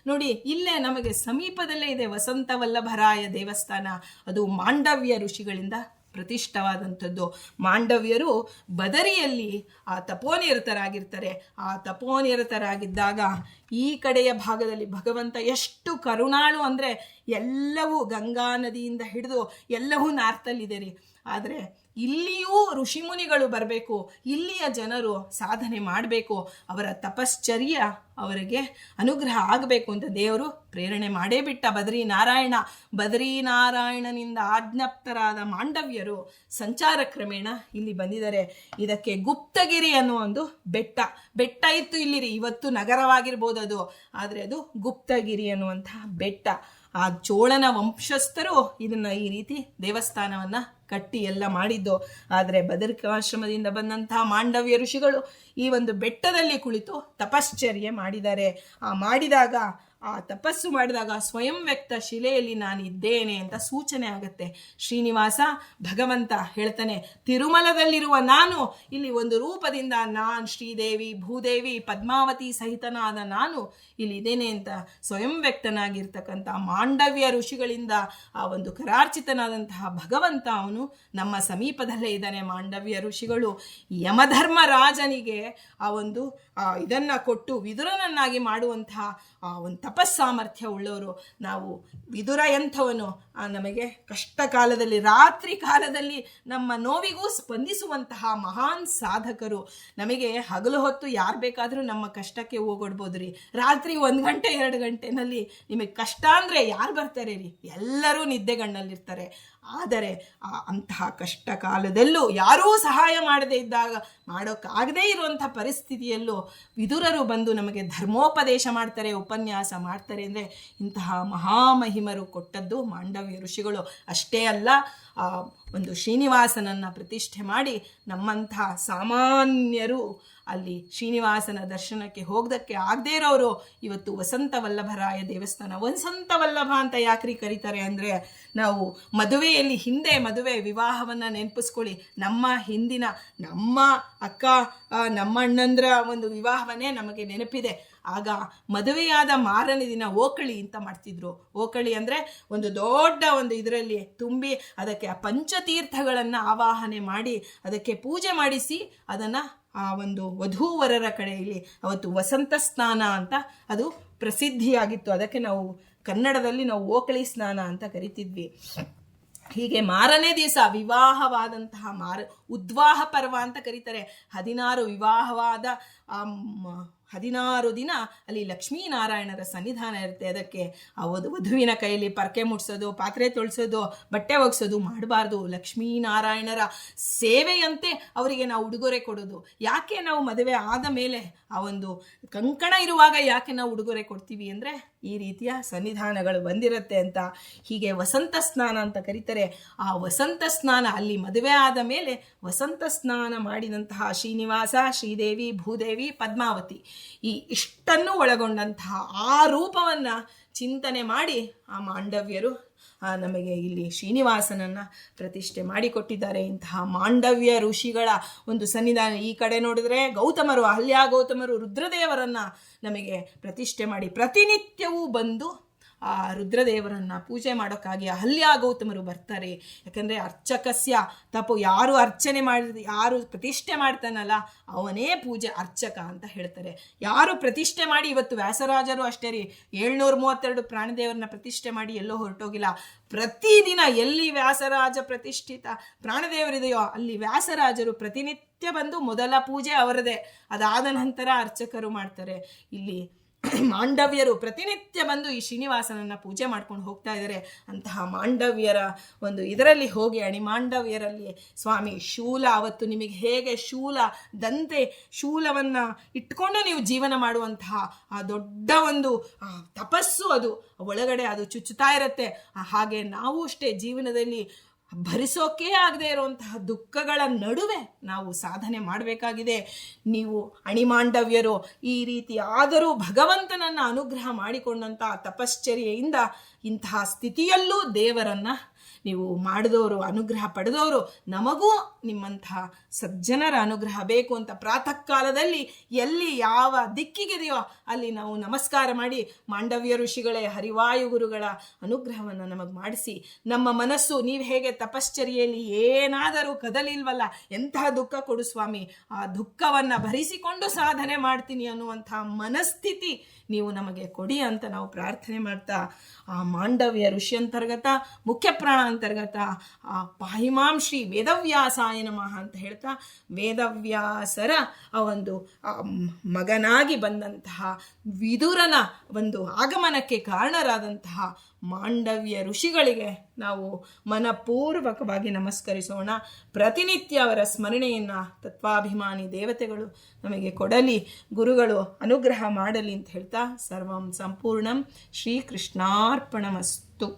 [SPEAKER 1] ನೋಡಿ. ಇಲ್ಲೇ ನಮಗೆ ಸಮೀಪದಲ್ಲೇ ಇದೆ ವಸಂತ ವಲ್ಲಭರಾಯ ದೇವಸ್ಥಾನ. ಅದು ಮಾಂಡವ್ಯ ಋಷಿಗಳಿಂದ ಪ್ರತಿಷ್ಠವಾದಂಥದ್ದು. ಮಾಂಡವ್ಯರು ಬದರಿಯಲ್ಲಿ ಆ ತಪೋನಿರತರಾಗಿರ್ತಾರೆ. ಆ ತಪೋನಿರತರಾಗಿದ್ದಾಗ ಈ ಕಡೆಯ ಭಾಗದಲ್ಲಿ ಭಗವಂತ ಎಷ್ಟು ಕರುಣಾಳು ಅಂದರೆ ಎಲ್ಲವೂ ಗಂಗಾ ನದಿಯಿಂದ ಹಿಡಿದು ಎಲ್ಲವೂ ನಾರ್ತಲ್ಲಿದೆ ರೀ. ಆದರೆ ಇಲ್ಲಿಯೂ ಋಷಿಮುನಿಗಳು ಬರಬೇಕು, ಇಲ್ಲಿಯ ಜನರು ಸಾಧನೆ ಮಾಡಬೇಕು, ಅವರ ತಪಶ್ಚರ್ಯ ಅವರಿಗೆ ಅನುಗ್ರಹ ಆಗಬೇಕು ಅಂತ ದೇವರು ಪ್ರೇರಣೆ ಮಾಡೇ ಬಿಟ್ಟ. ಬದರೀನಾರಾಯಣನಿಂದ ಆಜ್ಞಪ್ತರಾದ ಮಾಂಡವ್ಯರು ಸಂಚಾರ ಕ್ರಮೇಣ ಇಲ್ಲಿ ಬಂದಿದ್ದಾರೆ. ಇದಕ್ಕೆ ಗುಪ್ತಗಿರಿ ಅನ್ನೋ ಒಂದು ಬೆಟ್ಟ ಇತ್ತು ಇಲ್ಲಿರಿ, ಇವತ್ತು ನಗರವಾಗಿರ್ಬೋದು ಅದು, ಆದರೆ ಅದು ಗುಪ್ತಗಿರಿ ಅನ್ನುವಂತಹ ಬೆಟ್ಟ. ಆ ಚೋಳನ ವಂಶಸ್ಥರು ಇದನ್ನ ಈ ರೀತಿ ದೇವಸ್ಥಾನವನ್ನ ಕಟ್ಟಿ ಎಲ್ಲ ಮಾಡಿದ್ದು. ಆದರೆ ಬದರಿಕಾಶ್ರಮದಿಂದ ಬಂದಂತಹ ಮಾಂಡವ್ಯ ಋಷಿಗಳು ಈ ಒಂದು ಬೆಟ್ಟದಲ್ಲಿ ಕುಳಿತು ತಪಶ್ಚರ್ಯೆ ಮಾಡಿದ್ದಾರೆ. ಆ ತಪಸ್ಸು ಮಾಡಿದಾಗ ಸ್ವಯಂ ವ್ಯಕ್ತ ಶಿಲೆಯಲ್ಲಿ ನಾನಿದ್ದೇನೆ ಅಂತ ಸೂಚನೆ ಆಗತ್ತೆ. ಶ್ರೀನಿವಾಸ ಭಗವಂತ ಹೇಳ್ತಾನೆ, ತಿರುಮಲದಲ್ಲಿರುವ ನಾನು ಇಲ್ಲಿ ಒಂದು ರೂಪದಿಂದ ನಾನು ಶ್ರೀದೇವಿ ಭೂದೇವಿ ಪದ್ಮಾವತಿ ಸಹಿತನಾದ ನಾನು ಇಲ್ಲಿ ಇದ್ದೇನೆ ಅಂತ ಸ್ವಯಂ ವ್ಯಕ್ತನಾಗಿರ್ತಕ್ಕಂಥ ಮಾಂಡವ್ಯ ಋಷಿಗಳಿಂದ ಆ ಒಂದು ಕರಾರ್ಚಿತನಾದಂತಹ ಭಗವಂತ ಅವನು ನಮ್ಮ ಸಮೀಪದಲ್ಲೇ ಇದ್ದಾನೆ. ಮಾಂಡವ್ಯ ಋಷಿಗಳು ಯಮಧರ್ಮ ರಾಜನಿಗೆ ಆ ಒಂದು ಇದನ್ನ ಕೊಟ್ಟು ವಿದುರನನ್ನಾಗಿ ಮಾಡುವಂತಹ ಆ ಒಂದು ತಪಸ್ಸಾಮರ್ಥ್ಯ ಉಳ್ಳವರು ನಾವು. ವಿದುರ ಎಂಥವನು, ನಮಗೆ ಕಷ್ಟ ಕಾಲದಲ್ಲಿ ರಾತ್ರಿ ಕಾಲದಲ್ಲಿ ನಮ್ಮ ನೋವಿಗೂ ಸ್ಪಂದಿಸುವಂತಹ ಮಹಾನ್ ಸಾಧಕರು. ನಮಗೆ ಹಗಲು ಹೊತ್ತು ಯಾರು ಬೇಕಾದರೂ ನಮ್ಮ ಕಷ್ಟಕ್ಕೆ ಹೋಗೊಡ್ಬೋದು ರೀ, ರಾತ್ರಿ 1 ಗಂಟೆ 2 ಗಂಟೆನಲ್ಲಿ ನಿಮಗೆ ಕಷ್ಟ ಅಂದರೆ ಯಾರು ಬರ್ತಾರೆ ರೀ, ಎಲ್ಲರೂ ನಿದ್ದೆಗಣ್ಣಲ್ಲಿರ್ತಾರೆ. ಆದರೆ ಅಂತಹ ಕಷ್ಟ ಕಾಲದಲ್ಲೂ ಯಾರೂ ಸಹಾಯ ಮಾಡದೇ ಇದ್ದಾಗ, ಮಾಡೋಕ್ಕಾಗದೇ ಇರುವಂಥ ಪರಿಸ್ಥಿತಿಯಲ್ಲೂ ವಿದುರರು ಬಂದು ನಮಗೆ ಧರ್ಮೋಪದೇಶ ಮಾಡ್ತಾರೆ, ಉಪನ್ಯಾಸ ಮಾಡ್ತಾರೆ. ಅಂದರೆ ಇಂತಹ ಮಹಾಮಹಿಮರು ಕೊಟ್ಟದ್ದು ಮಾಂಡವ್ಯ ಋಷಿಗಳು. ಅಷ್ಟೇ ಅಲ್ಲ, ಒಂದು ಶ್ರೀನಿವಾಸನನ್ನು ಪ್ರತಿಷ್ಠೆ ಮಾಡಿ ನಮ್ಮಂತಹ ಸಾಮಾನ್ಯರು ಅಲ್ಲಿ ಶ್ರೀನಿವಾಸನ ದರ್ಶನಕ್ಕೆ ಹೋಗದಕ್ಕೆ ಆಗದೇ ಇರೋರು ಇವತ್ತು ವಸಂತ ವಲ್ಲಭರಾಯ ದೇವಸ್ಥಾನ. ವಸಂತ ವಲ್ಲಭ ಅಂತ ಯಾಕ್ರಿ ಕರೀತಾರೆ ಅಂದರೆ, ನಾವು ಹಿಂದೆ ಮದುವೆ ವಿವಾಹವನ್ನು ನೆನಪಿಸ್ಕೊಳ್ಳಿ. ನಮ್ಮ ಹಿಂದಿನ ನಮ್ಮ ಅಕ್ಕ ನಮ್ಮ ಅಣ್ಣಂದ್ರ ಒಂದು ವಿವಾಹವನ್ನೇ ನಮಗೆ ನೆನಪಿದೆ. ಆಗ ಮದುವೆಯಾದ ಮಾರನೇ ದಿನ ಓಕಳಿ ಅಂತ ಮಾಡ್ತಿದ್ರು. ಓಕಳಿ ಅಂದರೆ ಒಂದು ದೊಡ್ಡ ಒಂದು ಇದರಲ್ಲಿ ತುಂಬಿ ಅದಕ್ಕೆ ಆ ಪಂಚತೀರ್ಥಗಳನ್ನು ಆವಾಹನೆ ಮಾಡಿ ಅದಕ್ಕೆ ಪೂಜೆ ಮಾಡಿಸಿ ಅದನ್ನು ಆ ಒಂದು ವಧೂವರರ ಕಡೆಯಲ್ಲಿ ಅವತ್ತು ವಸಂತ ಸ್ನಾನ ಅಂತ ಅದು ಪ್ರಸಿದ್ಧಿಯಾಗಿತ್ತು. ಅದಕ್ಕೆ ನಾವು ಕನ್ನಡದಲ್ಲಿ ನಾವು ಓಕಳಿ ಸ್ನಾನ ಅಂತ ಕರಿತಿದ್ವಿ. ಹೀಗೆ ಮಾರನೇ ದಿವಸ ವಿವಾಹವಾದಂತಹ ಉದ್ವಾಹ ಪರ್ವ ಅಂತ ಕರೀತಾರೆ. 16 ವಿವಾಹವಾದ 16 ದಿನ ಅಲ್ಲಿ ಲಕ್ಷ್ಮೀನಾರಾಯಣರ ಸನ್ನಿಧಾನ ಇರುತ್ತೆ. ಅದಕ್ಕೆ ಆ ವಧುವಿನ ಕೈಯಲ್ಲಿ ಪರ್ಕೆ ಮುಟ್ಸೋದು, ಪಾತ್ರೆ ತೊಳ್ಸೋದು, ಬಟ್ಟೆ ಒಗ್ಸೋದು ಮಾಡಬಾರ್ದು. ಲಕ್ಷ್ಮೀನಾರಾಯಣರ ಸೇವೆಯಂತೆ ಅವರಿಗೆ ನಾವು ಉಡುಗೊರೆ ಕೊಡೋದು. ಯಾಕೆ ನಾವು ಮದುವೆ ಆದ ಮೇಲೆ ಆ ಒಂದು ಕಂಕಣ ಇರುವಾಗ ಯಾಕೆ ನಾವು ಉಡುಗೊರೆ ಕೊಡ್ತೀವಿ ಅಂದರೆ, ಈ ರೀತಿಯ ಸನ್ನಿಧಾನಗಳು ಬಂದಿರುತ್ತೆ ಅಂತ. ಹೀಗೆ ವಸಂತ ಸ್ನಾನ ಅಂತ ಕರೀತಾರೆ. ಆ ವಸಂತ ಸ್ನಾನ ಅಲ್ಲಿ ಮದುವೆ ಆದ ಮೇಲೆ ವಸಂತ ಸ್ನಾನ ಮಾಡಿದಂತಹ ಶ್ರೀನಿವಾಸ, ಶ್ರೀದೇವಿ, ಭೂದೇವಿ, ಪದ್ಮಾವತಿ ಈ ಇಷ್ಟನ್ನು ಒಳಗೊಂಡಂತಹ ಆ ರೂಪವನ್ನು ಚಿಂತನೆ ಮಾಡಿ ಆ ಮಾಂಡವ್ಯರು ನಮಗೆ ಇಲ್ಲಿ ಶ್ರೀನಿವಾಸನನ್ನು ಪ್ರತಿಷ್ಠೆ ಮಾಡಿಕೊಟ್ಟಿದ್ದಾರೆ. ಇಂತಹ ಮಾಂಡವ್ಯ ಋಷಿಗಳ ಒಂದು ಸನ್ನಿಧಾನ. ಈ ಕಡೆ ನೋಡಿದ್ರೆ ಗೌತಮರು, ಅಹಲ್ಯ ಗೌತಮರು ರುದ್ರದೇವರನ್ನು ನಮಗೆ ಪ್ರತಿಷ್ಠೆ ಮಾಡಿ ಪ್ರತಿನಿತ್ಯವೂ ಬಂದು ಆ ರುದ್ರದೇವರನ್ನು ಪೂಜೆ ಮಾಡೋಕ್ಕಾಗಿ ಅಹಲ್ಯ ಗೌತಮರು ಬರ್ತಾರೆ. ಯಾಕಂದರೆ ಅರ್ಚಕಸ್ಯ ತಪೋ, ಯಾರು ಅರ್ಚನೆ ಯಾರು ಪ್ರತಿಷ್ಠೆ ಮಾಡ್ತಾನಲ್ಲ ಅವನೇ ಪೂಜೆ ಅರ್ಚಕ ಅಂತ ಹೇಳ್ತಾರೆ. ಯಾರು ಪ್ರತಿಷ್ಠೆ ಮಾಡಿ, ಇವತ್ತು ವ್ಯಾಸರಾಜರು ಅಷ್ಟೇ ರೀ, 732 ಪ್ರಾಣದೇವರನ್ನ ಪ್ರತಿಷ್ಠೆ ಮಾಡಿ ಎಲ್ಲೋ ಹೊರಟೋಗಿಲ್ಲ. ಪ್ರತಿದಿನ ಎಲ್ಲಿ ವ್ಯಾಸರಾಜ ಪ್ರತಿಷ್ಠಿತ ಪ್ರಾಣದೇವರಿದೆಯೋ ಅಲ್ಲಿ ವ್ಯಾಸರಾಜರು ಪ್ರತಿನಿತ್ಯ ಬಂದು ಮೊದಲ ಪೂಜೆ ಅವರದೇ, ಅದಾದ ನಂತರ ಅರ್ಚಕರು ಮಾಡ್ತಾರೆ. ಇಲ್ಲಿ ಮಾಂಡವ್ಯರು ಪ್ರತಿನಿತ್ಯ ಬಂದು ಈ ಶ್ರೀನಿವಾಸನನ್ನ ಪೂಜೆ ಮಾಡ್ಕೊಂಡು ಹೋಗ್ತಾ ಇದ್ದಾರೆ. ಅಂತಹ ಮಾಂಡವ್ಯರ ಒಂದು ಇದರಲ್ಲಿ ಹೋಗಿ ಅಣಿಮಾಂಡವ್ಯರಲ್ಲಿ ಸ್ವಾಮಿ ಶೂಲ, ಅವತ್ತು ನಿಮಗೆ ಹೇಗೆ ಶೂಲ ದಂತೆ ಶೂಲವನ್ನು ಇಟ್ಕೊಂಡು ನೀವು ಜೀವನ ಮಾಡುವಂತಹ ಆ ದೊಡ್ಡ ಒಂದು ತಪಸ್ಸು, ಅದು ಒಳಗಡೆ ಅದು ಚುಚ್ಚುತ್ತಾ ಇರುತ್ತೆ. ಹಾಗೆ ನಾವು ಅಷ್ಟೇ ಜೀವನದಲ್ಲಿ ಭರಿಸೋಕೆ ಆಗದೆ ಇರುವಂತಹ ದುಃಖಗಳ ನಡುವೆ ನಾವು ಸಾಧನೆ ಮಾಡಬೇಕಾಗಿದೆ. ನೀವು ಅಣಿಮಾಂಡವ್ಯರು ಈ ರೀತಿ ಆದರೂ ಭಗವಂತನನ್ನು ಅನುಗ್ರಹ ಮಾಡಿಕೊಂಡಂತಹ ತಪಶ್ಚರ್ಯೆಯಿಂದ ಇಂತಹ ಸ್ಥಿತಿಯಲ್ಲೂ ದೇವರನ್ನು ನೀವು ಮಾಡಿದವರು, ಅನುಗ್ರಹ ಪಡೆದವರು, ನಮಗೂ ನಿಮ್ಮಂತಹ ಸಜ್ಜನರ ಅನುಗ್ರಹ ಬೇಕು ಅಂತ ಪ್ರಾತಃ ಕಾಲದಲ್ಲಿ ಎಲ್ಲಿ ಯಾವ ದಿಕ್ಕಿಗಿದೆಯೋ ಅಲ್ಲಿ ನಾವು ನಮಸ್ಕಾರ ಮಾಡಿ ಮಾಂಡವ್ಯ ಋಷಿಗಳೇ, ಹರಿವಾಯು ಗುರುಗಳ ಅನುಗ್ರಹವನ್ನು ನಮಗೆ ಮಾಡಿಸಿ, ನಮ್ಮ ಮನಸ್ಸು ನೀವು ಹೇಗೆ ತಪಶ್ಚರ್ಯೆಯಲ್ಲಿ ಏನಾದರೂ ಕದಲಿಲ್ವಲ್ಲ, ಎಂತಹ ದುಃಖ ಕೊಡು ಸ್ವಾಮಿ, ಆ ದುಃಖವನ್ನು ಭರಿಸಿಕೊಂಡು ಸಾಧನೆ ಮಾಡ್ತೀನಿ ಅನ್ನುವಂತಹ ಮನಸ್ಥಿತಿ ನೀವು ನಮಗೆ ಕೊಡಿ ಅಂತ ನಾವು ಪ್ರಾರ್ಥನೆ ಮಾಡ್ತಾ, ಆ ಮಾಂಡವ್ಯ ಋಷಿಯಂತರ್ಗತ ಮುಖ್ಯ ಪ್ರಾಣಾಂತರ್ಗತ ಪಾಹಿಮಾಂ ಶ್ರೀ ವೇದವ್ಯಾಸಾಯ ನಮಃ ಅಂತ ಹೇಳ್ತಾ, ವೇದವ್ಯಾಸರ ಒಂದು ಮಗನಾಗಿ ಬಂದಂತಹ ವಿದುರನ ಒಂದು ಆಗಮನಕ್ಕೆ ಕಾರಣರಾದಂತಹ ಮಾಂಡವ್ಯ ಋಷಿಗಳಿಗೆ ನಾವು ಮನಪೂರ್ವಕವಾಗಿ ನಮಸ್ಕರಿಸೋಣ. ಪ್ರತಿನಿತ್ಯ ಅವರ ಸ್ಮರಣೆಯನ್ನು ತತ್ವಾಭಿಮಾನಿ ದೇವತೆಗಳು ನಮಗೆ ಕೊಡಲಿ, ಗುರುಗಳು ಅನುಗ್ರಹ ಮಾಡಲಿ ಅಂತ ಹೇಳ್ತಾ ಸರ್ವಂ ಸಂಪೂರ್ಣಂ ಶ್ರೀಕೃಷ್ಣಾರ್ಪಣಮಸ್ತು.